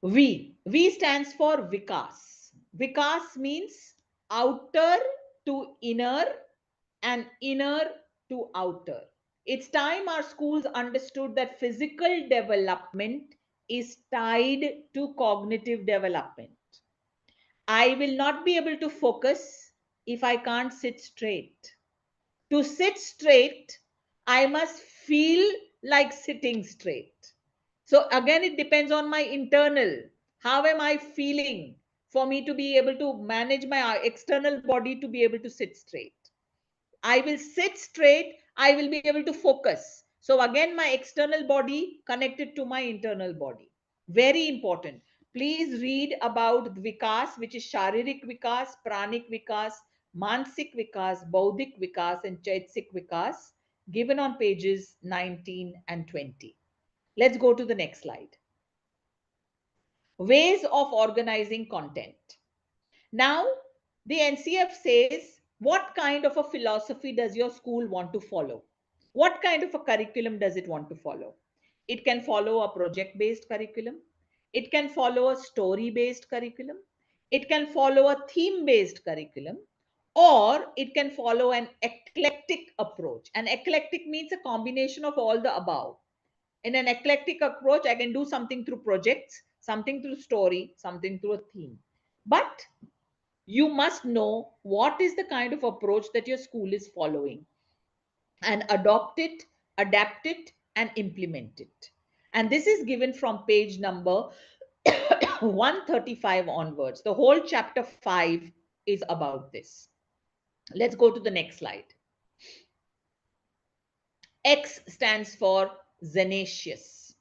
V stands for Vikas. Vikas means outer to inner and inner to outer. It's time our schools understood that physical development is tied to cognitive development. I will not be able to focus if I can't sit straight. To sit straight, I must feel like sitting straight. So again, it depends on my internal. How am I feeling for me to be able to manage my external body to be able to sit straight? I will sit straight. I will be able to focus. So again, my external body connected to my internal body. Very important. Please read about Vikas, which is Sharirik Vikas, Pranik Vikas, Mansik Vikas, Bauddhik Vikas, and Chaitsik Vikas, given on pages 19 and 20. Let's go to the next slide. Ways of organizing content. Now, the NCF says, what kind of a philosophy does your school want to follow? What kind of a curriculum does it want to follow? It can follow a project based curriculum. It can follow a story based curriculum. It can follow a theme based curriculum. Or it can follow an eclectic approach. An eclectic means a combination of all the above. In an eclectic approach, I can do something through projects, something through story, something through a theme. But you must know what is the kind of approach that your school is following and adopt it, adapt it, and implement it. And this is given from page number 135 onwards. The whole chapter 5 is about this. Let's go to the next slide. X stands for Zenacious.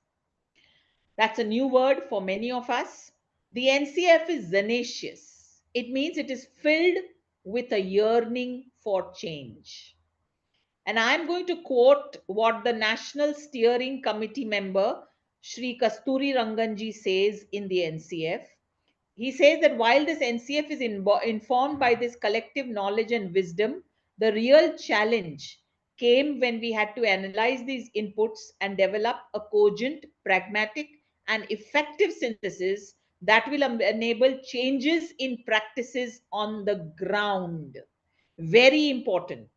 That's a new word for many of us. The NCF is Zenacious. It means it is filled with a yearning for change. And I'm going to quote what the National Steering Committee member, Shri Kasturi Ranganji, says in the NCF. He says that while this NCF is informed by this collective knowledge and wisdom, the real challenge came when we had to analyze these inputs and develop a cogent, pragmatic, and effective synthesis that will enable changes in practices on the ground. Very important.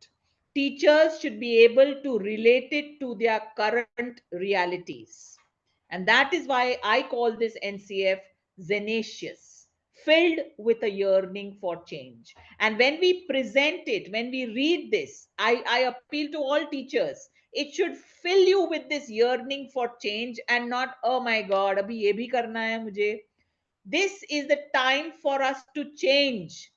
Teachers should be able to relate it to their current realities. And that is why I call this NCF Zenacious, filled with a yearning for change. And when we present it, when we read this, I appeal to all teachers. It should fill you with this yearning for change and not, oh my God, abhi ye bhi karna hai mujhe. This is the time for us to change.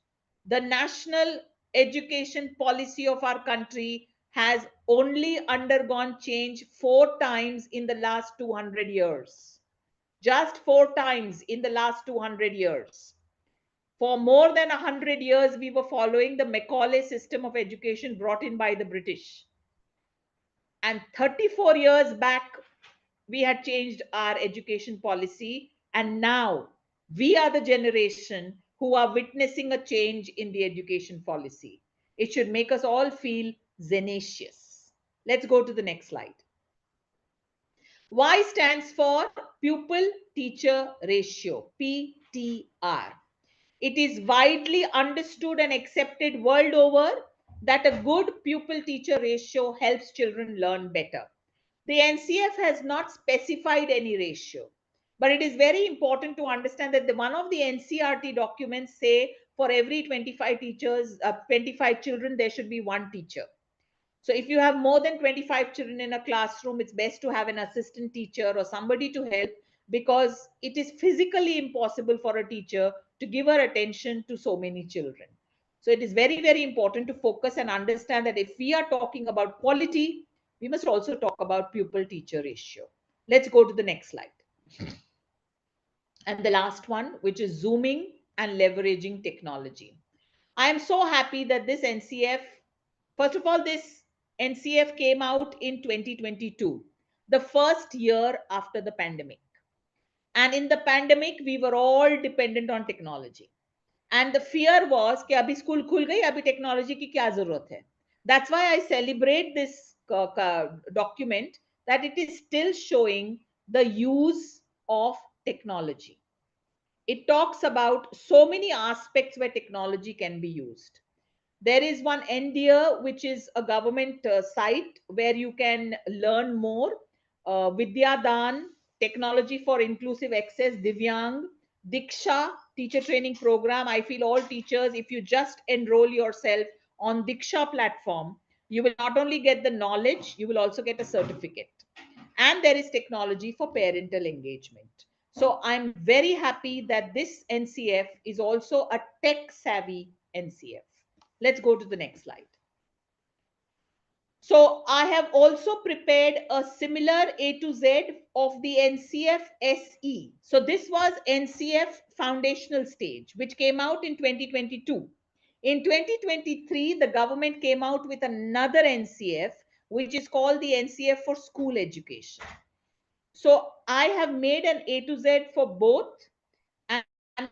The national education policy of our country has only undergone change 4 times in the last 200 years. Just 4 times in the last 200 years. For more than 100 years, we were following the Macaulay system of education brought in by the British. And 34 years back, we had changed our education policy. And now we are the generation who are witnessing a change in the education policy. It should make us all feel zenacious. Let's go to the next slide. Y stands for pupil teacher ratio, PTR. It is widely understood and accepted world over that a good pupil teacher ratio helps children learn better. The NCF has not specified any ratio, but it is very important to understand that one of the NCRT documents say for every 25 teachers, 25 children, there should be one teacher. So if you have more than 25 children in a classroom, it's best to have an assistant teacher or somebody to help, because it is physically impossible for a teacher to give her attention to so many children. So it is very, very important to focus and understand that if we are talking about quality, we must also talk about pupil teacher ratio. Let's go to the next slide. And the last one, which is zooming and leveraging technology. I am so happy that this NCF, first of all, this NCF came out in 2022, the first year after the pandemic. And in the pandemic, we were all dependent on technology. And the fear was कि अभी school खुल गई, अभी technology की क्या जरूरत है. That's why I celebrate this document, that it is still showing the use of technology. It talks about so many aspects where technology can be used. There is one NDA, which is a government site where you can learn more. Vidya Dan, Technology for Inclusive Access, Divyang, Diksha, teacher training program. I feel all teachers, if you just enroll yourself on Diksha platform, you will not only get the knowledge, you will also get a certificate. And there is technology for parental engagement. So I'm very happy that this NCF is also a tech savvy NCF. Let's go to the next slide. So I have also prepared a similar A to Z of the NCF SE. So this was NCF foundational stage, which came out in 2022. In 2023, the government came out with another NCF, which is called the NCF for school education. So I have made an A to Z for both. And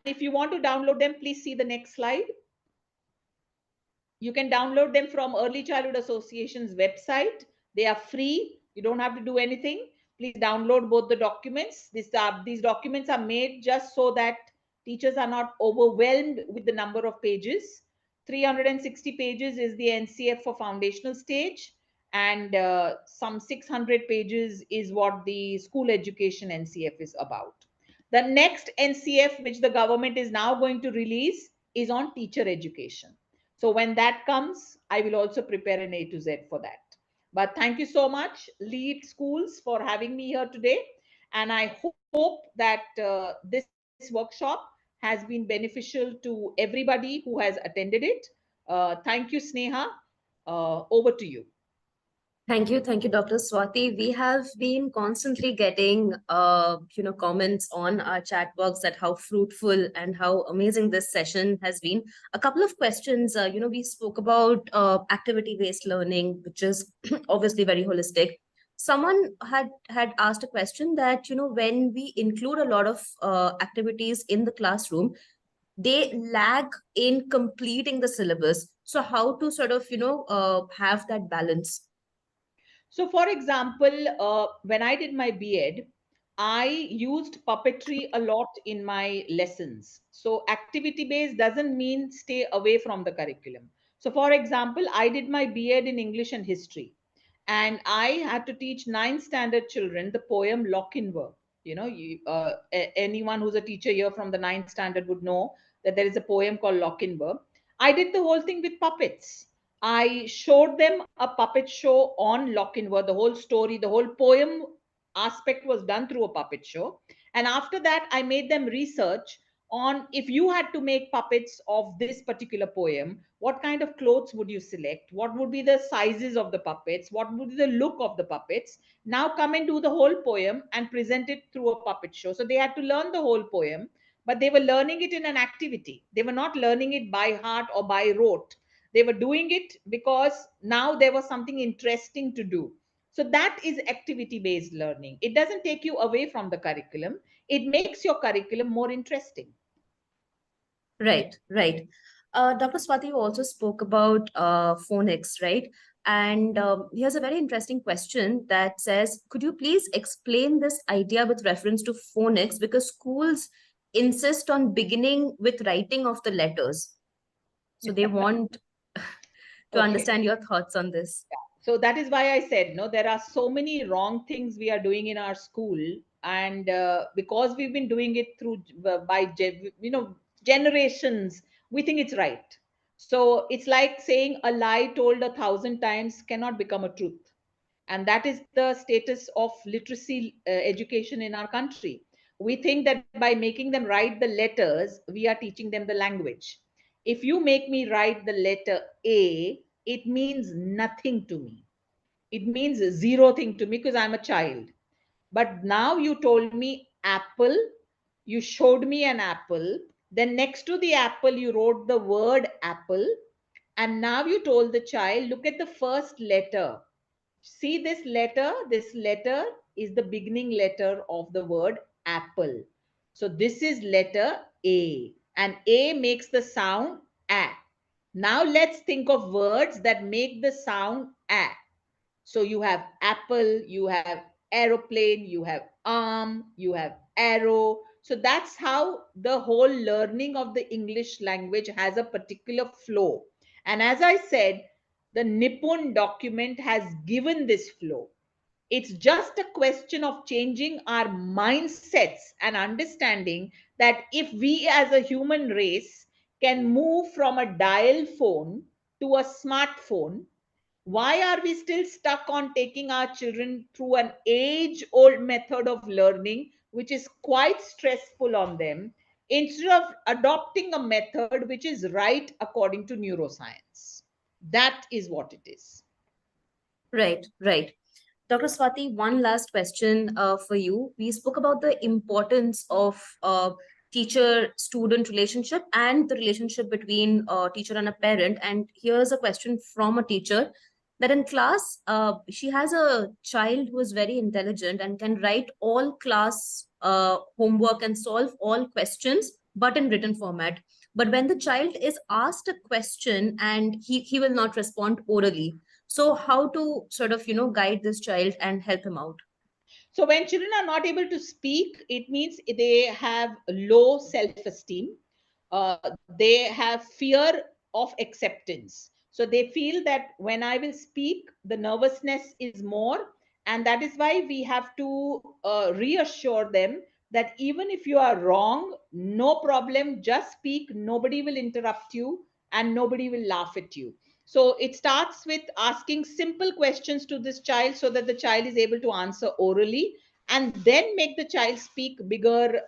if you want to download them, please see the next slide. You can download them from Early Childhood Association's website. They are free. You don't have to do anything. Please download both the documents. These documents are made just so that teachers are not overwhelmed with the number of pages. 360 pages is the NCF for foundational stage, and some 600 pages is what the school education NCF is about. The next NCF, which the government is now going to release, is on teacher education. So when that comes, I will also prepare an A to Z for that. But thank you so much, Lead Schools, for having me here today. And I hope that this workshop has been beneficial to everybody who has attended it. Thank you, Sneha. Over to you. Thank you, Dr. Swati. We have been constantly getting, comments on our chat box that how fruitful and how amazing this session has been. A couple of questions. We spoke about activity-based learning, which is obviously very holistic. Someone had asked a question that when we include a lot of activities in the classroom, they lag in completing the syllabus. So how to sort of have that balance? So, for example, when I did my B.Ed, I used puppetry a lot in my lessons. So, activity based doesn't mean stay away from the curriculum. So, for example, I did my B.Ed in English and History, and I had to teach 9th standard children the poem Lochinvar. Anyone who's a teacher here from the 9th standard would know that there is a poem called Lochinvar. I did the whole thing with puppets. I showed them a puppet show on Lochinvar. The whole story, the whole poem aspect was done through a puppet show. And after that, I made them research on, if you had to make puppets of this particular poem, what kind of clothes would you select? What would be the sizes of the puppets? What would be the look of the puppets? Now come and do the whole poem and present it through a puppet show. So they had to learn the whole poem, but they were learning it in an activity. They were not learning it by heart or by rote. They were doing it because now there was something interesting to do. So that is activity based learning. It doesn't take you away from the curriculum, it makes your curriculum more interesting. Right. Dr. Swati, you also spoke about phonics, right? And here's a very interesting question that says, could you please explain this idea with reference to phonics? Because schools insist on beginning with writing of the letters. So they want to Okay. understand your thoughts on this. So that is why I said, no, there are so many wrong things we are doing in our school, and because we've been doing it through generations, we think it's right. So it's like saying a lie told 1,000 times cannot become a truth, and that is the status of literacy education in our country. We think that by making them write the letters, we are teaching them the language. If you make me write the letter A, it means nothing to me. It means zero thing to me because I'm a child. But now you told me apple, you showed me an apple, then next to the apple, you wrote the word apple, and now you told the child, look at the first letter. See this letter is the beginning letter of the word apple. So this is letter A, and A makes the sound A. Now let's think of words that make the sound A. So you have apple, you have aeroplane, you have arm, you have arrow. So that's how the whole learning of the English language has a particular flow. And as I said, the Nippon document has given this flow. It's just a question of changing our mindsets and understanding that if we as a human race can move from a dial phone to a smartphone, why are we still stuck on taking our children through an age old method of learning, which is quite stressful on them, instead of adopting a method which is right according to neuroscience? That is what it is. Right, right. Dr. Swati, one last question for you. We spoke about the importance of teacher-student relationship and the relationship between a teacher and a parent. And here's a question from a teacher that in class, she has a child who is very intelligent and can write all class homework and solve all questions, but in written format. But when the child is asked a question and he will not respond orally, so how to sort of, guide this child and help him out? So when children are not able to speak, it means they have low self-esteem. They have fear of acceptance. So they feel that when I will speak, the nervousness is more, and that is why we have to reassure them that even if you are wrong, no problem, just speak. Nobody will interrupt you, and nobody will laugh at you. So it starts with asking simple questions to this child so that the child is able to answer orally, and then make the child speak bigger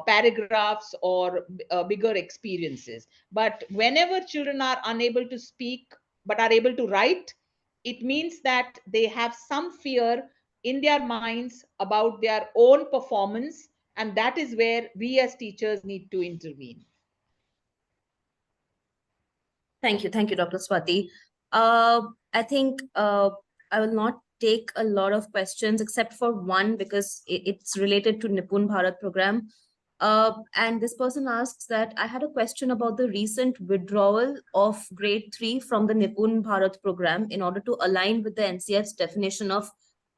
paragraphs or bigger experiences. But whenever children are unable to speak but are able to write, it means that they have some fear in their minds about their own performance, and that is where we as teachers need to intervene. Thank you, Dr. Swati. I think I will not take a lot of questions except for one because it's related to Nipun Bharat program. And this person asks that I had a question about the recent withdrawal of grade 3 from the Nipun Bharat program in order to align with the NCF's definition of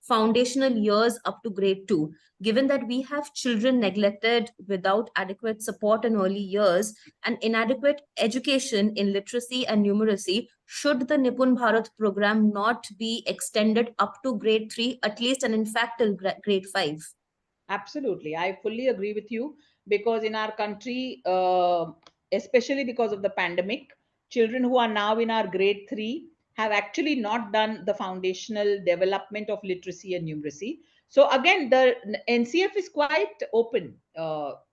foundational years up to grade 2. Given that we have children neglected without adequate support in early years and inadequate education in literacy and numeracy, should the Nipun Bharat program not be extended up to grade 3 at least, and in fact till grade 5? Absolutely. I fully agree with you because in our country, especially because of the pandemic, children who are now in our grade 3 have actually not done the foundational development of literacy and numeracy. So again, the NCF is quite open.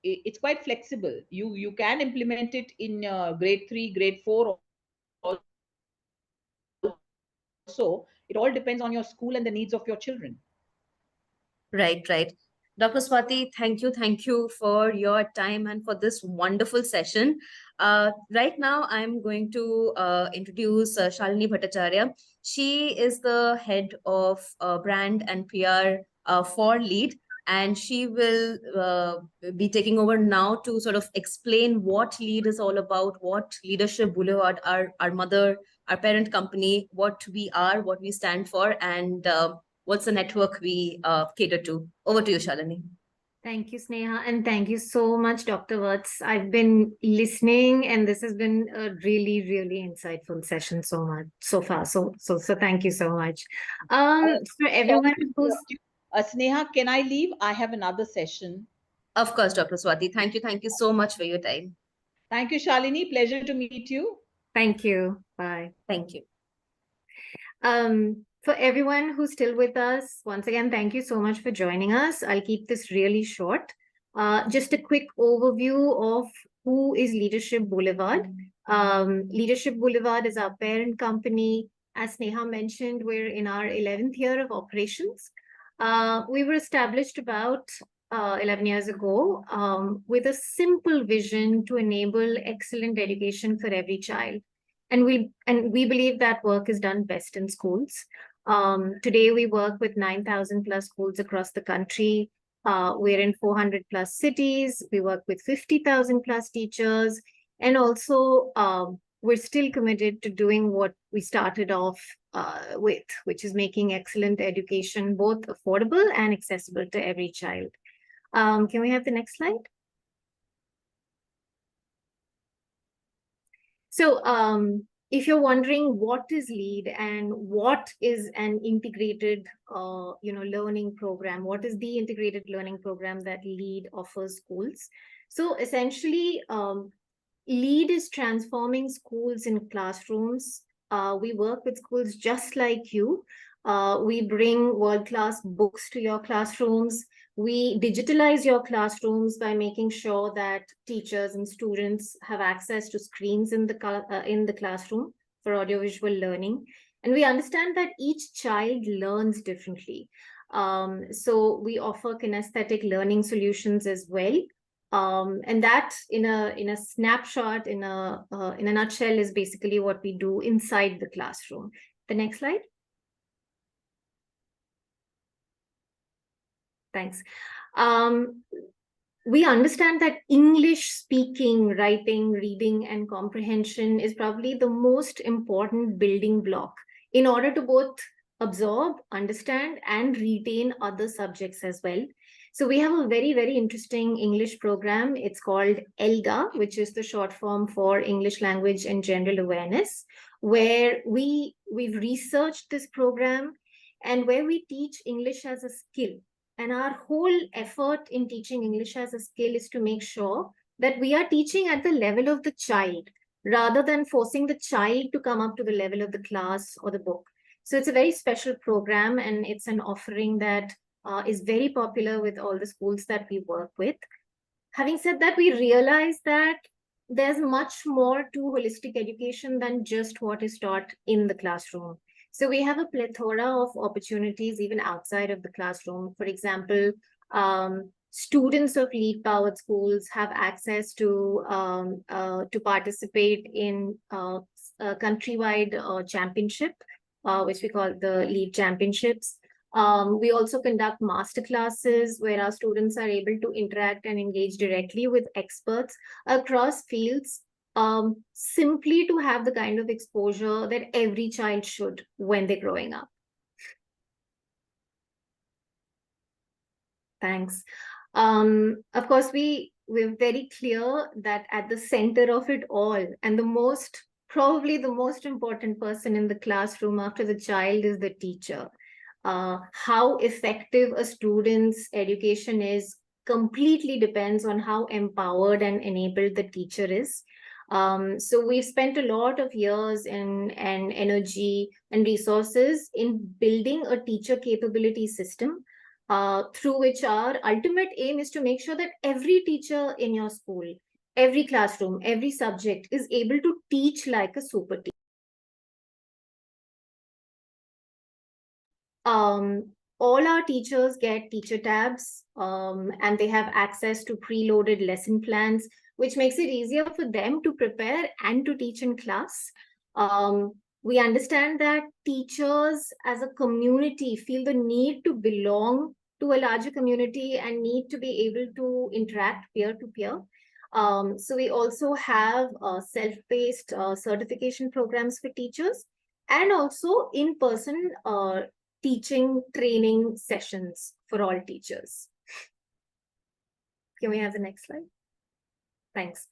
It's quite flexible. You can implement it in grade 3, grade 4 also. It all depends on your school and the needs of your children. Right, right. Dr. Swati, thank you for your time and for this wonderful session. Right now, I'm going to introduce Shalini Bhattacharya. She is the head of brand and PR for Lead, and she will be taking over now to sort of explain what Lead is all about, what Leadership Boulevard, our mother our parent company, what we are, what we stand for, and what's the network we cater to. Over to you, Shalini. Thank you, Sneha, and thank you so much, Dr. Vats. I've been listening, and this has been a really, really insightful session so far. So thank you so much. For everyone who's Sneha, can I leave? I have another session. Of course, Dr. Swati. Thank you. Thank you so much for your time. Thank you, Shalini. Pleasure to meet you. Thank you. Bye. Thank you. For everyone who's still with us, once again, thank you so much for joining us. I'll keep this really short. Just a quick overview of who is Leadership Boulevard. Leadership Boulevard is our parent company. As Sneha mentioned, we're in our 11th year of operations. We were established about 11 years ago with a simple vision to enable excellent education for every child. And we believe that work is done best in schools. Today, we work with 9,000 plus schools across the country. We're in 400 plus cities. We work with 50,000 plus teachers. And also, we're still committed to doing what we started off with, which is making excellent education both affordable and accessible to every child. Can we have the next slide? So if you're wondering what is LEAD and what is an integrated learning program, what is the integrated learning program that LEAD offers schools? So essentially, LEAD is transforming schools in classrooms. We work with schools just like you. We bring world-class books to your classrooms. We digitalize your classrooms by making sure that teachers and students have access to screens in the classroom for audiovisual learning. And we understand that each child learns differently. So we offer kinesthetic learning solutions as well. And that, in a snapshot, in a nutshell, is basically what we do inside the classroom. The next slide. Thanks. We understand that English speaking, writing, reading, and comprehension is probably the most important building block in order to both absorb, understand, and retain other subjects as well. So we have a very, very interesting English program. It's called ELGA, which is the short form for English Language and General Awareness, where we've researched this program and where we teach English as a skill. And our whole effort in teaching English as a skill is to make sure that we are teaching at the level of the child rather than forcing the child to come up to the level of the class or the book. So it's a very special program, and it's an offering that is very popular with all the schools that we work with. Having said that, we realize that there's much more to holistic education than just what is taught in the classroom. So we have a plethora of opportunities even outside of the classroom. For example, students of LEAD-powered schools have access to participate in a countrywide championship, which we call the LEAD Championships. We also conduct masterclasses where our students are able to interact and engage directly with experts across fields, simply to have the kind of exposure that every child should when they're growing up. Thanks. Of course, we're very clear that at the center of it all, and probably the most important person in the classroom after the child is the teacher. How effective a student's education is completely depends on how empowered and enabled the teacher is. So we've spent a lot of years and energy and resources in building a teacher capability system, through which our ultimate aim is to make sure that every teacher in your school, every classroom, every subject is able to teach like a super teacher. All our teachers get teacher tabs, and they have access to preloaded lesson plans, which makes it easier for them to prepare and to teach in class. We understand that teachers as a community feel the need to belong to a larger community and need to be able to interact peer to peer. So we also have self-paced certification programs for teachers, and also in-person teaching training sessions for all teachers. Can we have the next slide? Thanks.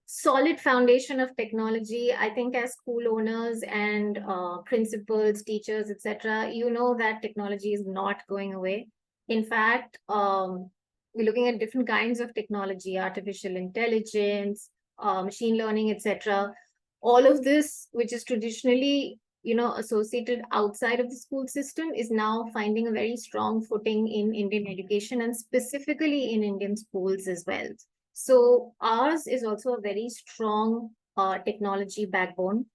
Solid foundation of technology. I think as school owners and principals, teachers, etc., you know that technology is not going away. In fact, we're looking at different kinds of technology, artificial intelligence, machine learning, etc. All of this, which is traditionally, associated outside of the school system, is now finding a very strong footing in Indian education, and specifically in Indian schools as well. So ours is also a very strong technology backbone.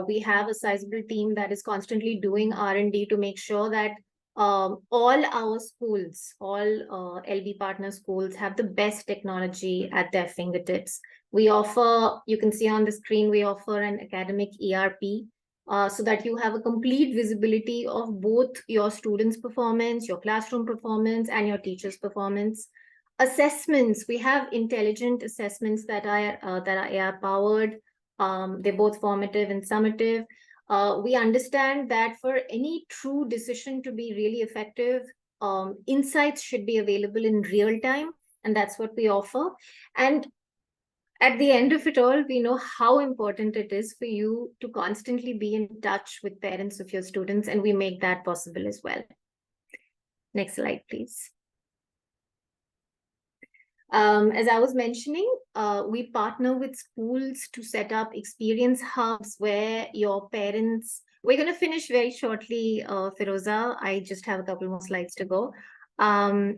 We have a sizable team that is constantly doing R&D to make sure that all our schools, all LB partner schools, have the best technology at their fingertips. We offer, you can see on the screen, we offer an academic ERP, so that you have a complete visibility of both your students' performance, your classroom performance, and your teachers' performance. Assessments, we have intelligent assessments that are AI powered. They're both formative and summative. We understand that for any true decision to be really effective, insights should be available in real time, and that's what we offer. And at the end of it all, we know how important it is for you to constantly be in touch with parents of your students, and we make that possible as well. Next slide, please. As I was mentioning, we partner with schools to set up experience hubs where your parents, we're going to finish very shortly, Firoza. I just have a couple more slides to go.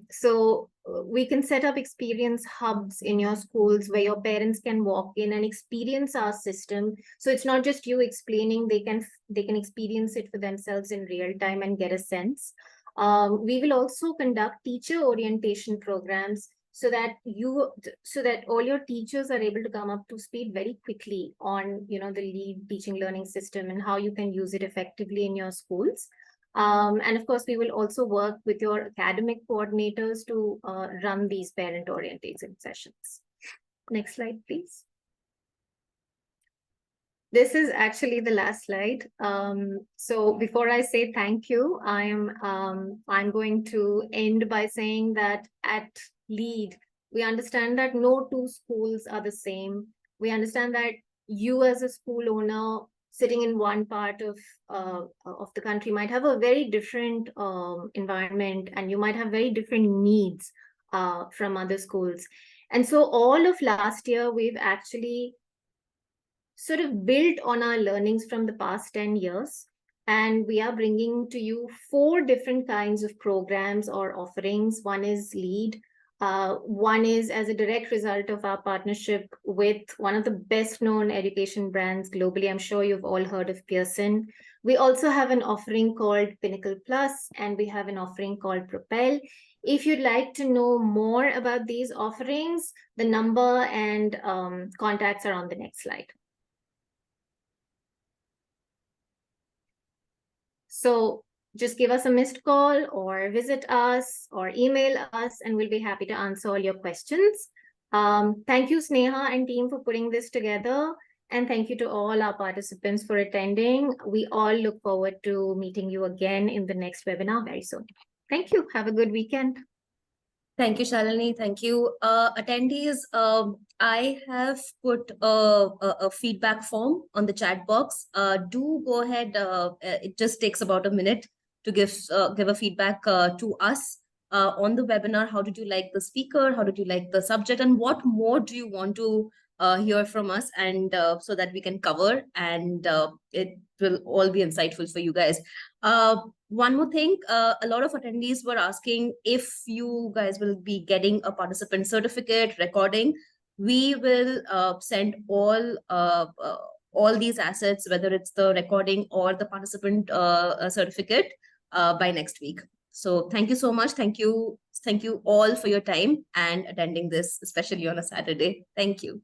So we can set up experience hubs in your schools where your parents can walk in and experience our system. So it's not just you explaining, they can experience it for themselves in real time and get a sense. We will also conduct teacher orientation programs so that all your teachers are able to come up to speed very quickly on the LEAD teaching learning system and how you can use it effectively in your schools. And of course, we will also work with your academic coordinators to run these parent orientation sessions. Next slide, please. This is actually the last slide. So before I say thank you, I'm going to end by saying that at LEAD, we understand that no two schools are the same. We understand that you as a school owner sitting in one part of the country might have a very different environment, and you might have very different needs from other schools. And so all of last year, we've actually sort of built on our learnings from the past 10 years. And we are bringing to you 4 different kinds of programs or offerings. One is LEAD. One is as a direct result of our partnership with one of the best known education brands globally. I'm sure you've all heard of Pearson. We also have an offering called Pinnacle Plus, and we have an offering called Propel. If you'd like to know more about these offerings, the number and contacts are on the next slide. So just give us a missed call or visit us or email us, and we'll be happy to answer all your questions. Thank you, Sneha and team, for putting this together. And thank you to all our participants for attending. We all look forward to meeting you again in the next webinar very soon. Thank you. Have a good weekend. Thank you, Shalini. Thank you. Attendees, I have put a feedback form on the chat box. Do go ahead. It just takes about a minute to give a feedback to us on the webinar. How did you like the speaker? How did you like the subject? And what more do you want to hear from us? And so that we can cover, and it will all be insightful for you guys. One more thing, a lot of attendees were asking if you guys will be getting a participant certificate recording. We will send all these assets, whether it's the recording or the participant certificate, by next week. So thank you so much. Thank you all for your time and attending this, especially on a Saturday. Thank you.